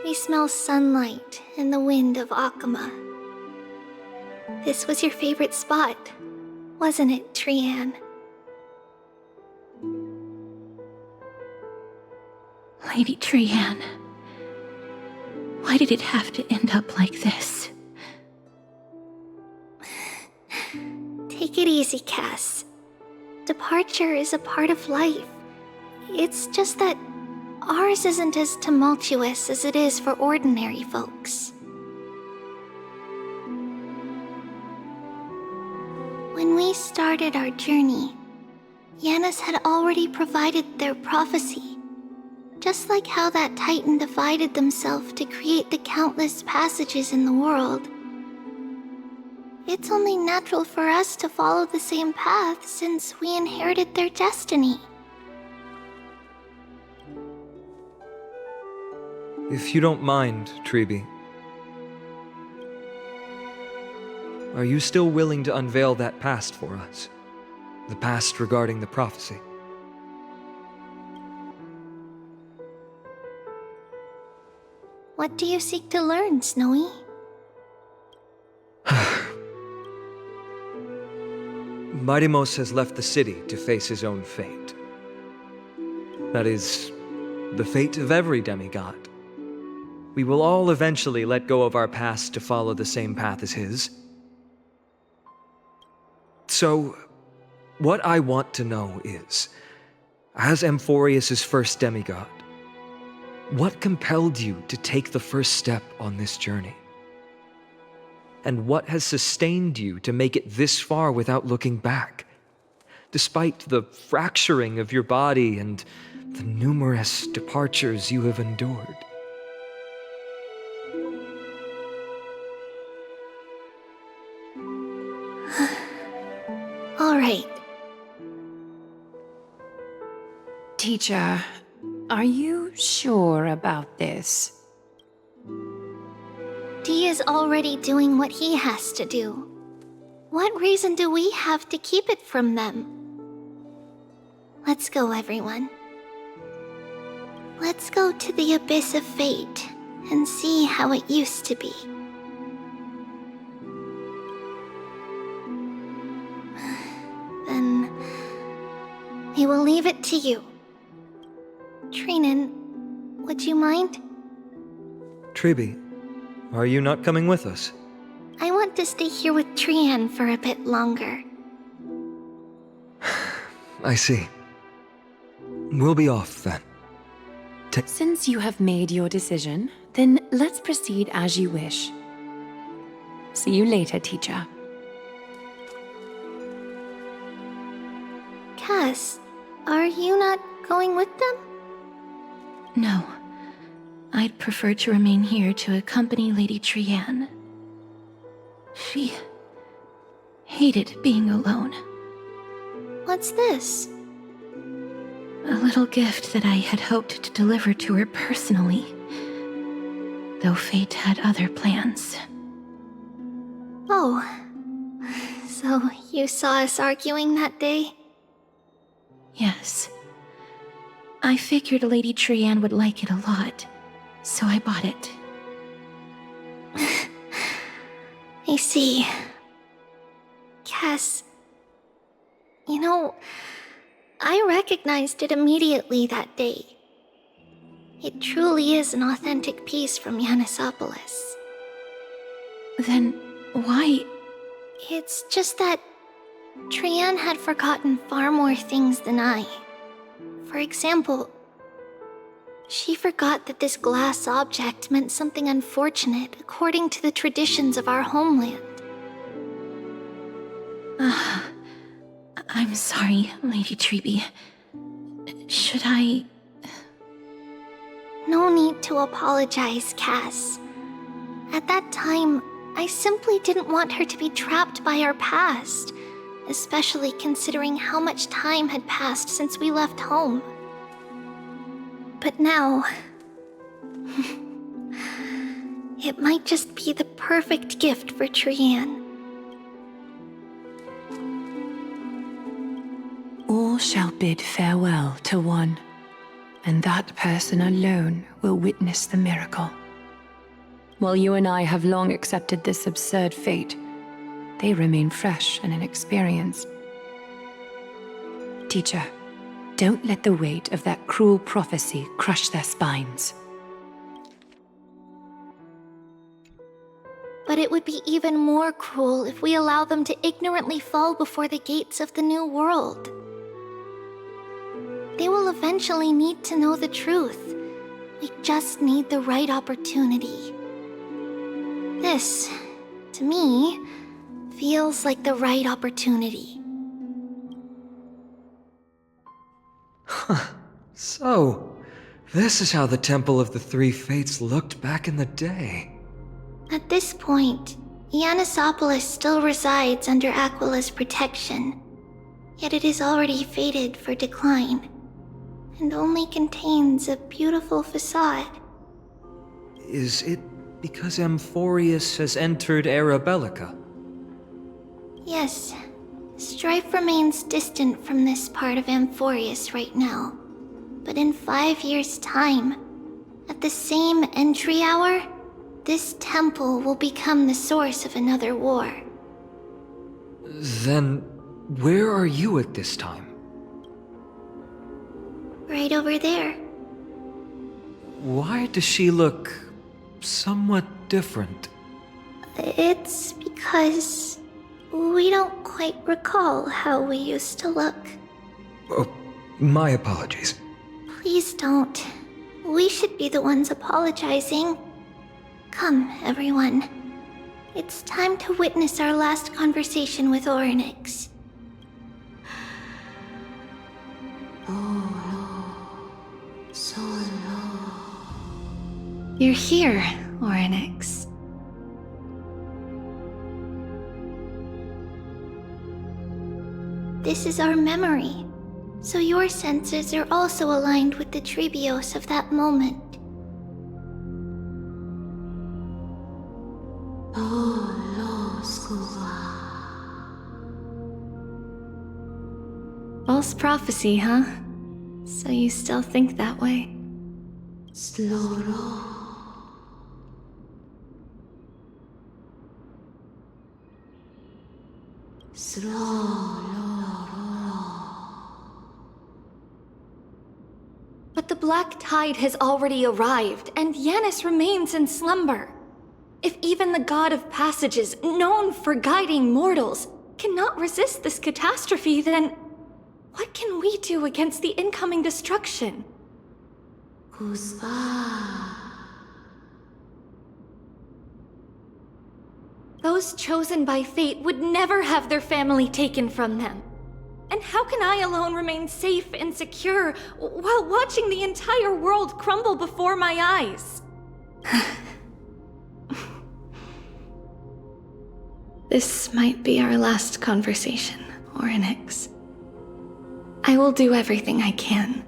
We smell sunlight and the wind of Akama. This was your favorite spot, wasn't it, Trianne? Lady Trianne, why did it have to end up like this? Take it easy, Cass. Departure is a part of life. It's just that ours isn't as tumultuous as it is for ordinary folks. When we started our journey, Yanis had already provided their prophecy. Just like how that Titan divided themselves to create the countless passages in the world. It's only natural for us to follow the same path since we inherited their destiny. If you don't mind, Treeby, are you still willing to unveil that past for us? The past regarding the prophecy? What do you seek to learn, Snowy? Midamos has left the city to face his own fate. That is, the fate of every demigod. We will all eventually let go of our past to follow the same path as his. So, what I want to know is, as Amfореus' first demigod, what compelled you to take the first step on this journey? And what has sustained you to make it this far without looking back, despite the fracturing of your body and the numerous departures you have endured? All right. Teacher, are you sure about this? Dee is already doing what he has to do. What reason do we have to keep it from them? Let's go, everyone. Let's go to the abyss of fate and see how it used to be. Then we will leave it to you. Trinan, would you mind? Treeby, are you not coming with us? I want to stay here with Trian for a bit longer. I see. We'll be off then. Since you have made your decision, then let's proceed as you wish. See you later, teacher. Cass, are you not going with them? No. I'd prefer to remain here to accompany Lady Trian. She hated being alone. What's this? A little gift that I had hoped to deliver to her personally, though fate had other plans. Oh, so you saw us arguing that day? Yes. I figured Lady Trian would like it a lot, so I bought it. I see. Cass, you know, I recognized it immediately that day. It truly is an authentic piece from Yanisopoulos. Then why? It's just that Trian had forgotten far more things than I. For example, she forgot that this glass object meant something unfortunate according to the traditions of our homeland. I'm sorry, Lady Treeby. Should I... No need to apologize, Cass. At that time, I simply didn't want her to be trapped by our past, especially considering how much time had passed since we left home. But now... it might just be the perfect gift for Trian. All shall bid farewell to one, and that person alone will witness the miracle. While you and I have long accepted this absurd fate, they remain fresh and inexperienced. Teacher, don't let the weight of that cruel prophecy crush their spines. But it would be even more cruel if we allow them to ignorantly fall before the gates of the new world. They will eventually need to know the truth. We just need the right opportunity. This, to me, feels like the right opportunity. So, this is how the Temple of the Three Fates looked back in the day. At this point, Yanisopoulos still resides under Aquila's protection, yet it is already fated for decline, and only contains a beautiful facade. Is it because Amfореus has entered Era Bellica? Yes, strife remains distant from this part of Amfореus right now, but in 5 years' time, at the same entry hour, this temple will become the source of another war. Then, where are you at this time? Right over there. Why does she look somewhat different? It's because we don't quite recall how we used to look. Oh, my apologies. Please don't. We should be the ones apologizing. Come, everyone. It's time to witness our last conversation with Orynyx. You're here, Orynyx. This is our memory. So your senses are also aligned with the Trebios of that moment. False prophecy, huh? So you still think that way? But the black tide has already arrived, and Yanis remains in slumber. If even the god of passages, known for guiding mortals, cannot resist this catastrophe, then what can we do against the incoming destruction? Those chosen by fate would never have their family taken from them. And how can I alone remain safe and secure while watching the entire world crumble before my eyes? This might be our last conversation, Orynyx. I will do everything I can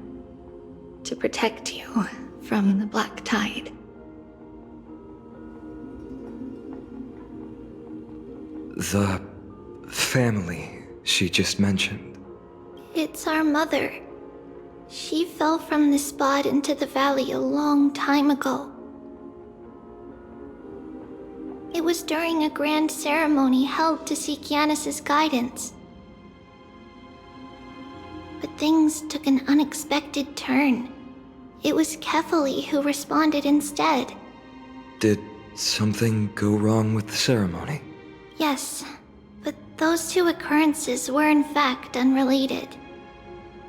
to protect you from the black tide. The family she just mentioned. It's our mother. She fell from the spot into the valley a long time ago. It was during a grand ceremony held to seek Yanis's guidance. But things took an unexpected turn. It was Kefali who responded instead. Did something go wrong with the ceremony? Yes, but those two occurrences were in fact unrelated.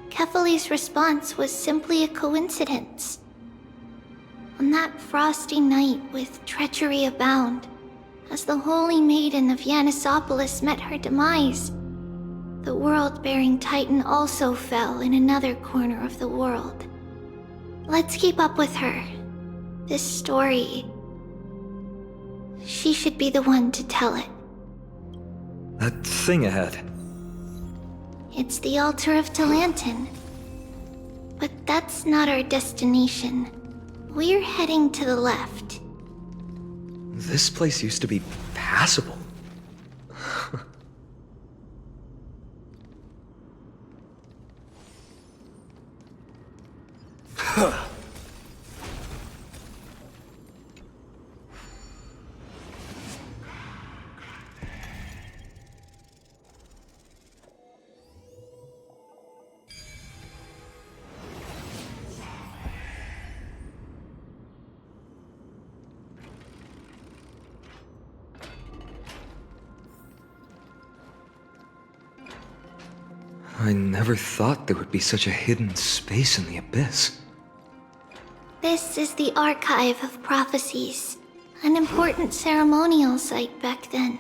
Kefali's response was simply a coincidence. On that frosty night with treachery abound, as the Holy Maiden of Yanisopolis met her demise, the world-bearing Titan also fell in another corner of the world. Let's keep up with her. This story... she should be the one to tell it. That thing ahead. It's the altar of Talantin. But that's not our destination. We're heading to the left. This place used to be passable. I never thought there would be such a hidden space in the abyss. This is the Archive of Prophecies, an important ceremonial site back then.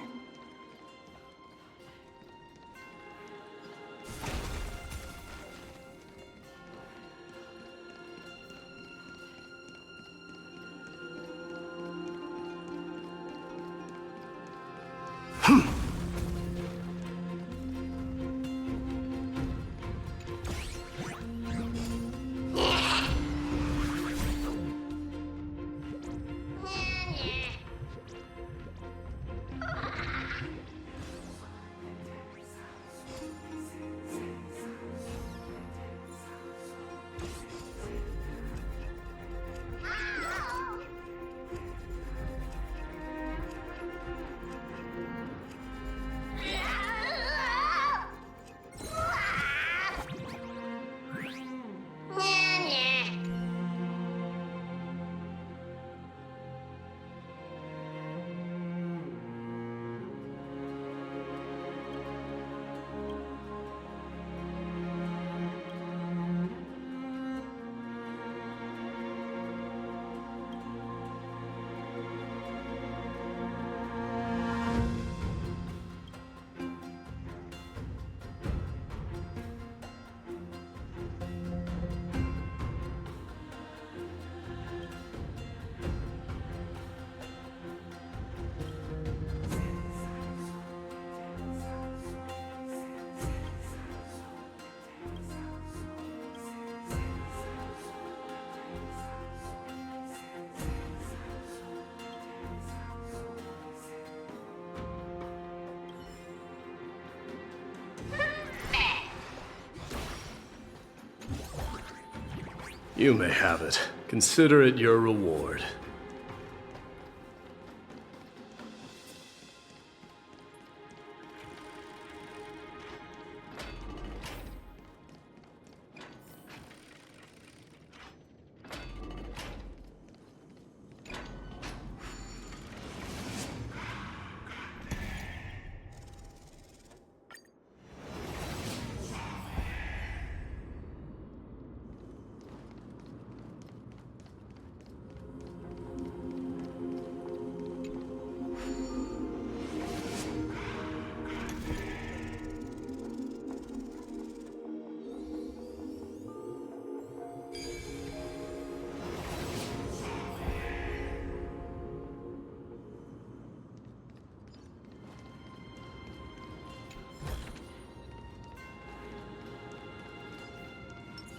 You may have it. Consider it your reward.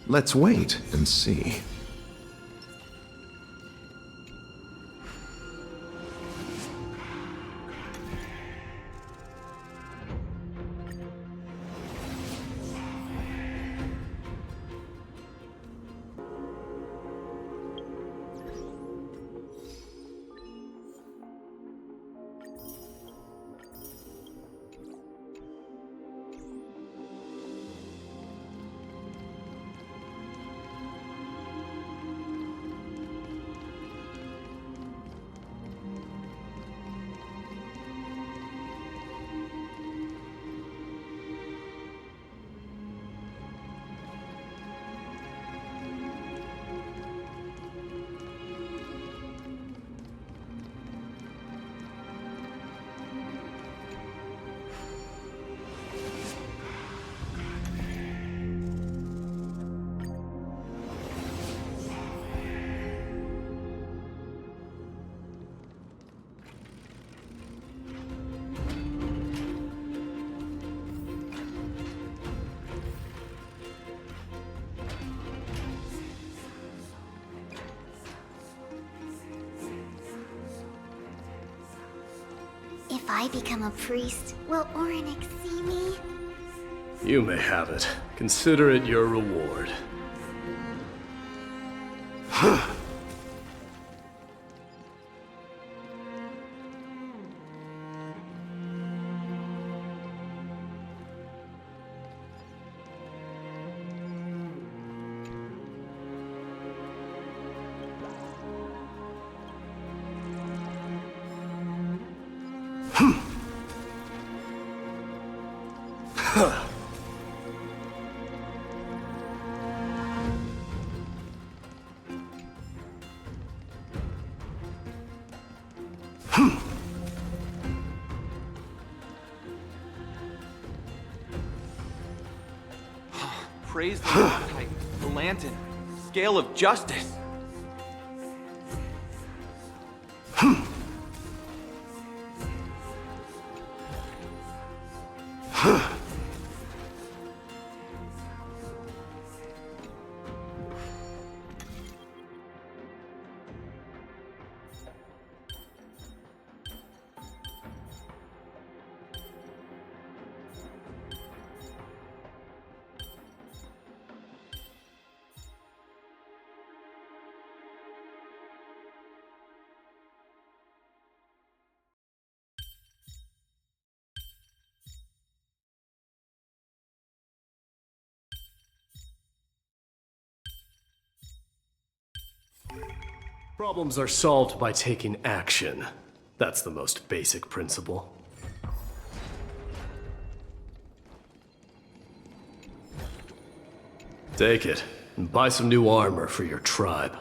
Let's wait and see. If I become a priest, will Orynic see me? You may have it. Consider it your reward. Praise the Lord, the lantern, scale of justice. Problems are solved by taking action. That's the most basic principle. Take it, and buy some new armor for your tribe.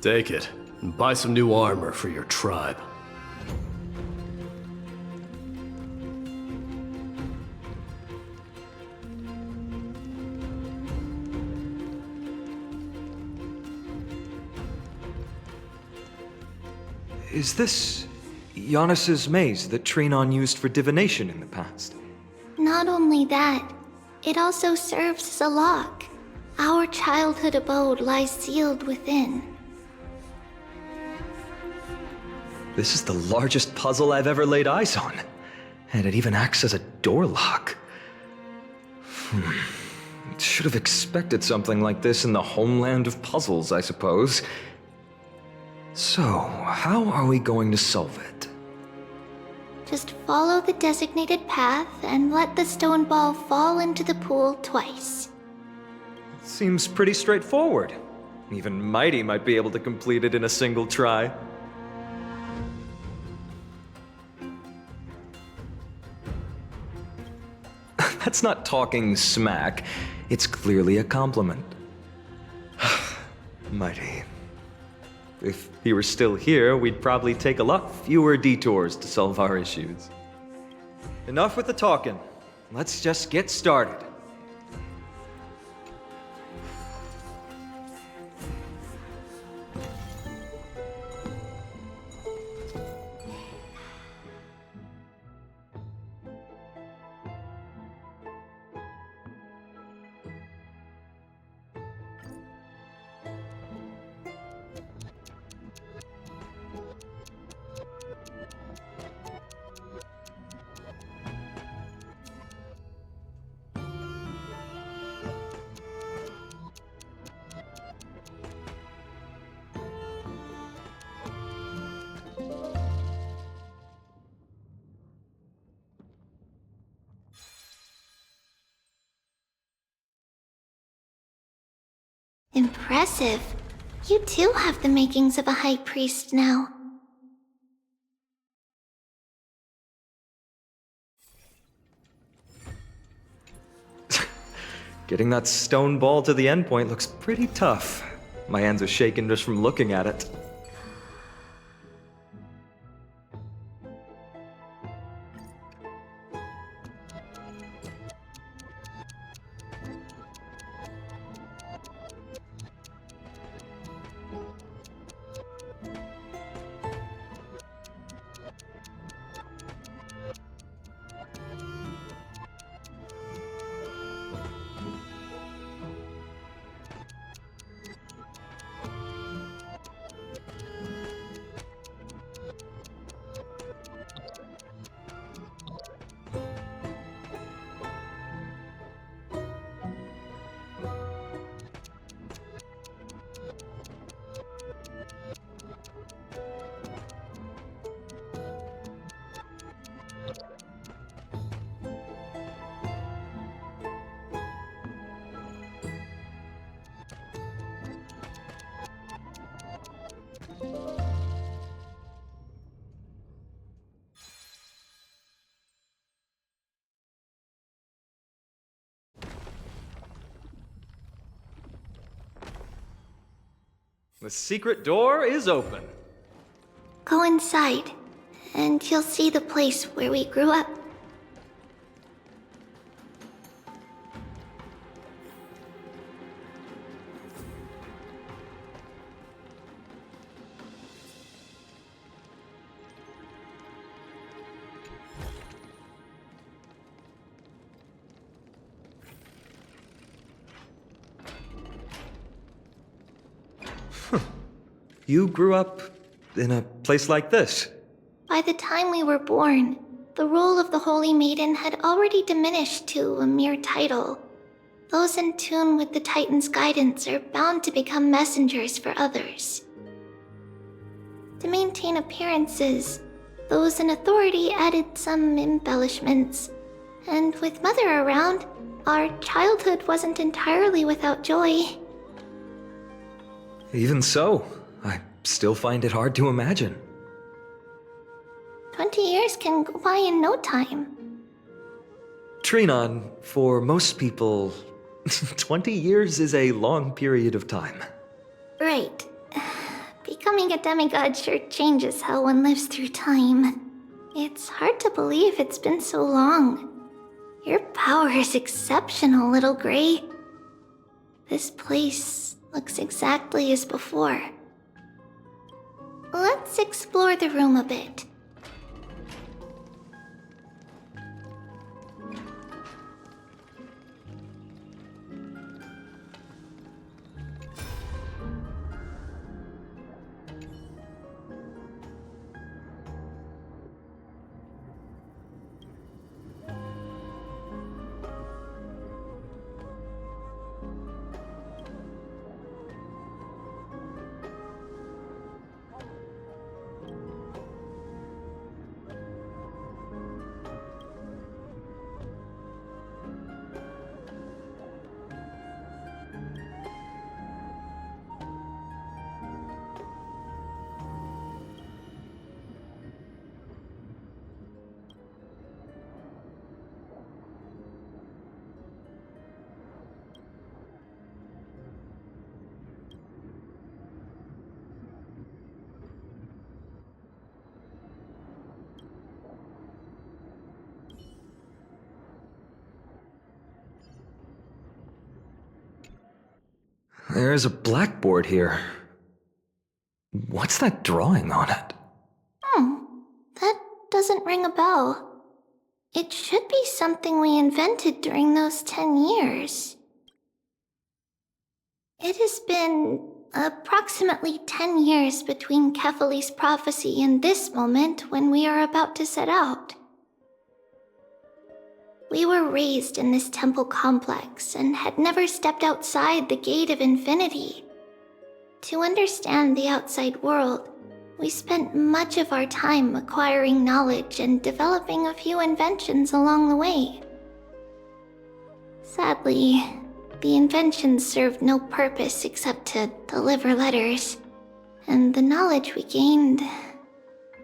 Take it, and buy some new armor for your tribe. Is this Giannis's maze that Trinon used for divination in the past? Not only that, it also serves as a lock. Our childhood abode lies sealed within. This is the largest puzzle I've ever laid eyes on. And it even acts as a door lock. Should have expected something like this in the homeland of puzzles, I suppose. So, how are we going to solve it? Just follow the designated path and let the stone ball fall into the pool twice. Seems pretty straightforward. Even Mighty might be able to complete it in a single try. That's not talking smack. It's clearly a compliment. Mighty. If he were still here, we'd probably take a lot fewer detours to solve our issues. Enough with the talking. Let's just get started. Impressive. You too have the makings of a high priest now. Getting that stone ball to the endpoint looks pretty tough. My hands are shaking just from looking at it. The secret door is open. Go inside, and you'll see the place where we grew up. You grew up in a place like this? By the time we were born, the role of the Holy Maiden had already diminished to a mere title. Those in tune with the Titan's guidance are bound to become messengers for others. To maintain appearances, those in authority added some embellishments. And with Mother around, our childhood wasn't entirely without joy. Even so, I still find it hard to imagine. 20 years can go by in no time. Trinon, for most people, 20 years is a long period of time. Right. becoming a demigod sure changes how one lives through time. It's hard to believe it's been so long. Your power is exceptional, Little Gray. This place looks exactly as before. Let's explore the room a bit. There's a blackboard here. What's that drawing on it? That doesn't ring a bell. It should be something we invented during those 10 years. It has been approximately 10 years between Kefali's prophecy and this moment when we are about to set out. We were raised in this temple complex and had never stepped outside the gate of infinity. To understand the outside world, we spent much of our time acquiring knowledge and developing a few inventions along the way. Sadly, the inventions served no purpose except to deliver letters, and the knowledge we gained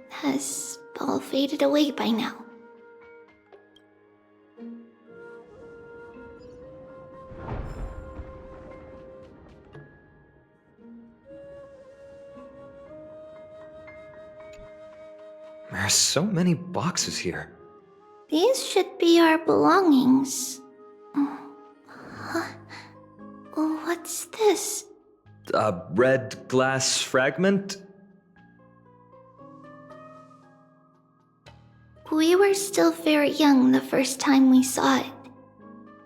has all faded away by now. There's so many boxes here. These should be our belongings. What's this? A red glass fragment? We were still very young the first time we saw it.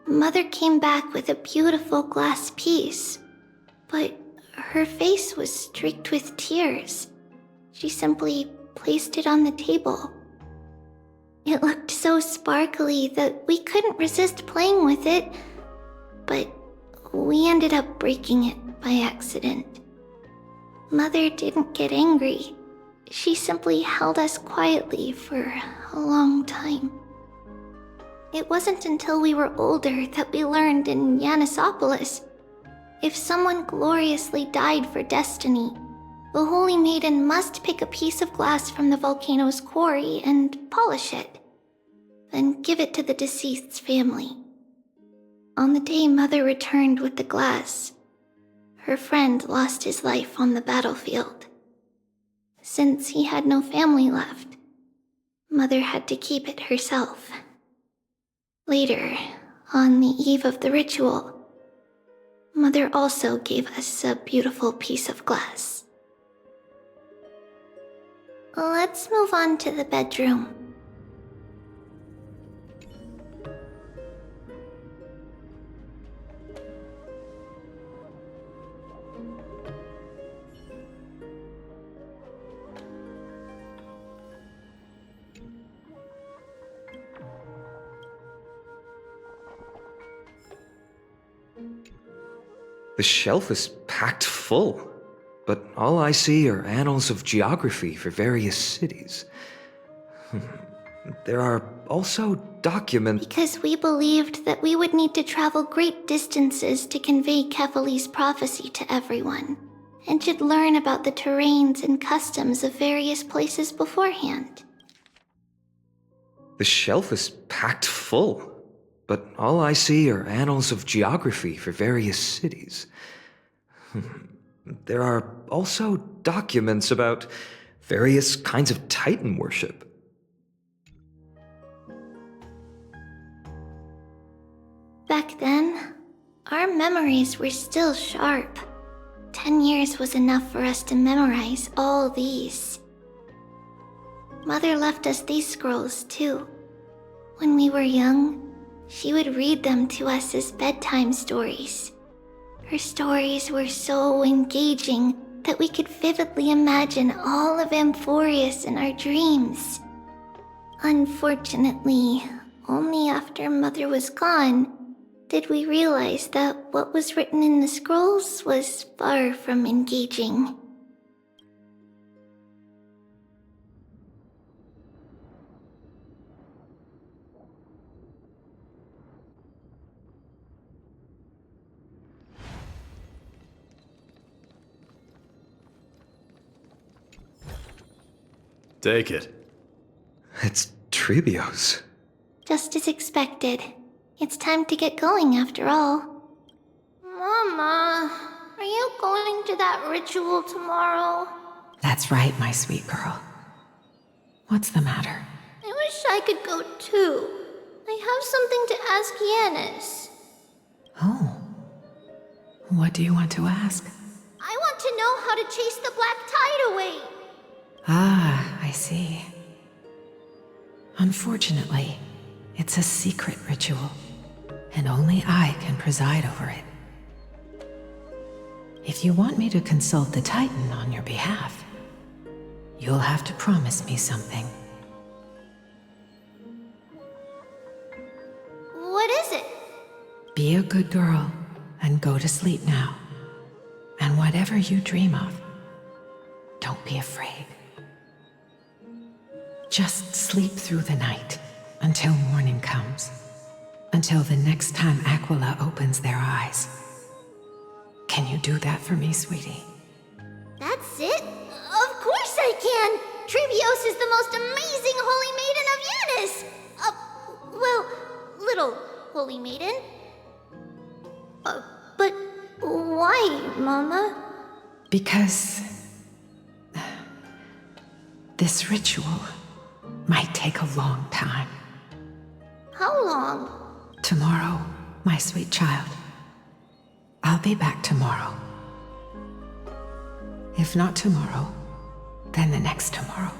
Mother came back with a beautiful glass piece, but her face was streaked with tears. She simply placed it on the table. It looked so sparkly that we couldn't resist playing with it, but we ended up breaking it by accident. Mother didn't get angry. She simply held us quietly for a long time. It wasn't until we were older that we learned in Yanissopolis, if someone gloriously died for destiny, the Holy Maiden must pick a piece of glass from the volcano's quarry and polish it, then give it to the deceased's family. On the day Mother returned with the glass, her friend lost his life on the battlefield. Since he had no family left, Mother had to keep it herself. Later, on the eve of the ritual, Mother also gave us a beautiful piece of glass. Let's move on to the bedroom. The shelf is packed full, but all I see are annals of geography for various cities. There are also documents. Because we believed that we would need to travel great distances to convey Kefali's prophecy to everyone, and should learn about the terrains and customs of various places beforehand. The shelf is packed full, but all I see are annals of geography for various cities. there are also documents about various kinds of Titan worship. Back then, our memories were still sharp. 10 years was enough for us to memorize all these. Mother left us these scrolls too. When we were young, she would read them to us as bedtime stories. Her stories were so engaging that we could vividly imagine all of Amfореus in our dreams. Unfortunately, only after Mother was gone did we realize that what was written in the scrolls was far from engaging. Take it. It's Tribio's. Just as expected. It's time to get going after all. Mama, are you going to that ritual tomorrow? That's right, my sweet girl. What's the matter? I wish I could go too. I have something to ask Yanis. Oh. What do you want to ask? I want to know how to chase the black tide away. Ah, I see. Unfortunately, it's a secret ritual, and only I can preside over it. If you want me to consult the Titan on your behalf, you'll have to promise me something. What is it? Be a good girl and go to sleep now. And whatever you dream of, don't be afraid. Just sleep through the night until morning comes. Until the next time Aquila opens their eyes. Can you do that for me, sweetie? That's it? Of course I can! Trivios is the most amazing holy maiden of Yanis! Well, little holy maiden. But why, Mama? Because this ritual might take a long time. How long? Tomorrow, my sweet child. I'll be back tomorrow. If not tomorrow, then the next tomorrow.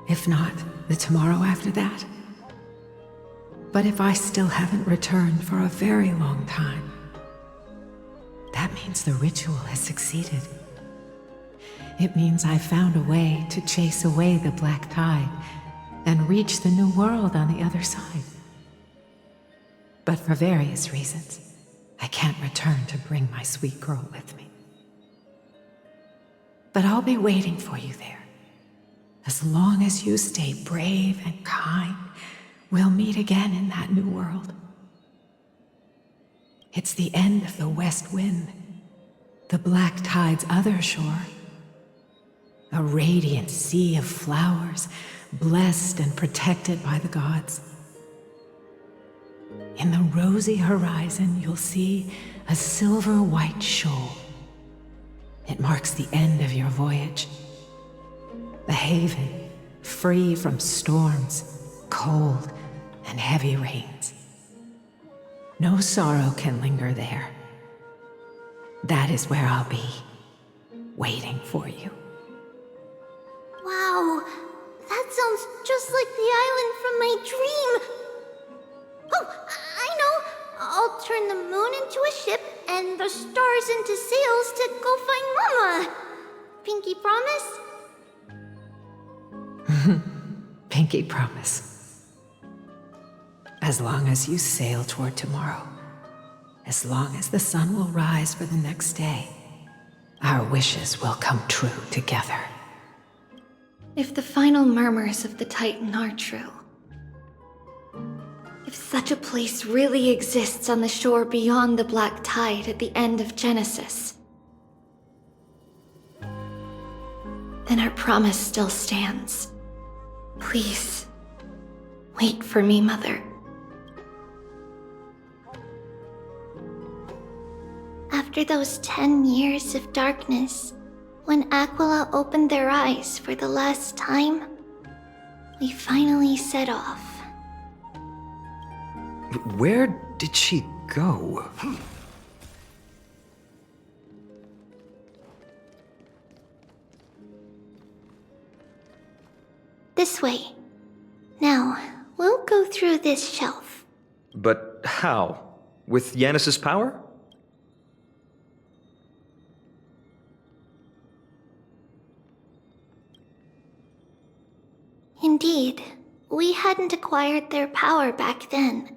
If not, the tomorrow after that. But if I still haven't returned for a very long time, that means the ritual has succeeded. It means I found a way to chase away the black tide and reach the new world on the other side. But for various reasons, I can't return to bring my sweet girl with me. But I'll be waiting for you there. As long as you stay brave and kind, we'll meet again in that new world. It's the end of the west wind, the black tide's other shore. A radiant sea of flowers, blessed and protected by the gods. In the rosy horizon, you'll see a silver-white shoal. It marks the end of your voyage. A haven, free from storms, cold, and heavy rains. No sorrow can linger there. That is where I'll be, waiting for you. Wow, that sounds just like the island from my dream. Oh, I know. I'll turn the moon into a ship and the stars into sails to go find Mama. Pinky promise? Pinky promise. As long as you sail toward tomorrow, as long as the sun will rise for the next day, our wishes will come true together. If the final murmurs of the Titan are true, if such a place really exists on the shore beyond the black tide at the end of Genesis, then our promise still stands. Please, wait for me, Mother. After those 10 years of darkness, when Aquila opened their eyes for the last time, we finally set off. Where did she go? This way. Now, we'll go through this shelf. But how? With Yanis's power? Indeed, we hadn't acquired their power back then.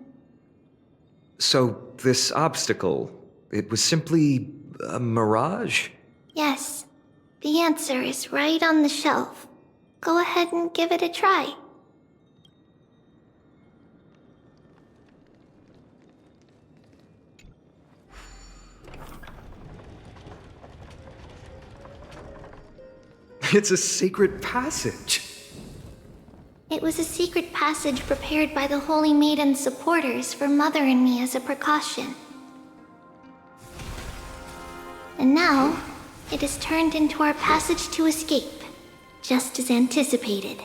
So, this obstacle, it was simply a mirage? Yes, the answer is right on the shelf. Go ahead and give it a try. It's a secret passage. It was a secret passage prepared by the Holy Maiden's supporters for Mother and me as a precaution. And now, it is turned into our passage to escape, just as anticipated.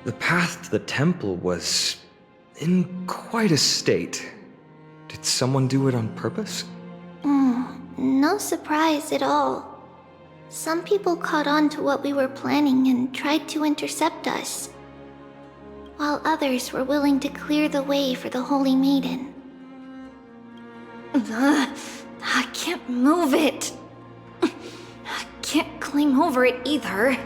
The path to the temple was in quite a state. Did someone do it on purpose? No surprise at all. Some people caught on to what we were planning and tried to intercept us, while others were willing to clear the way for the Holy Maiden. I can't move it. I can't climb over it either.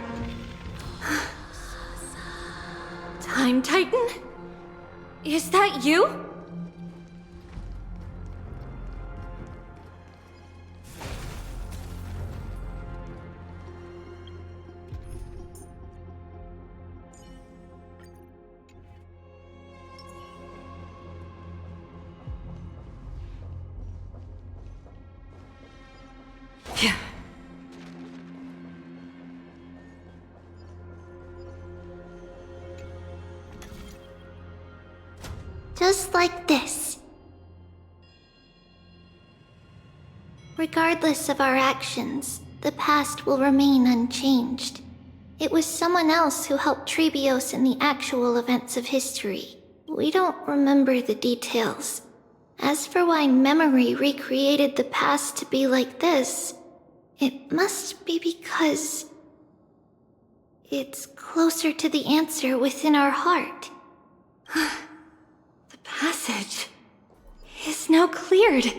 Time Titan? Is that you? Yeah. Just like this. Regardless of our actions, the past will remain unchanged. It was someone else who helped Trebios in the actual events of history. We don't remember the details. As for why memory recreated the past to be like this, it must be because it's closer to the answer within our heart. The passage is now cleared.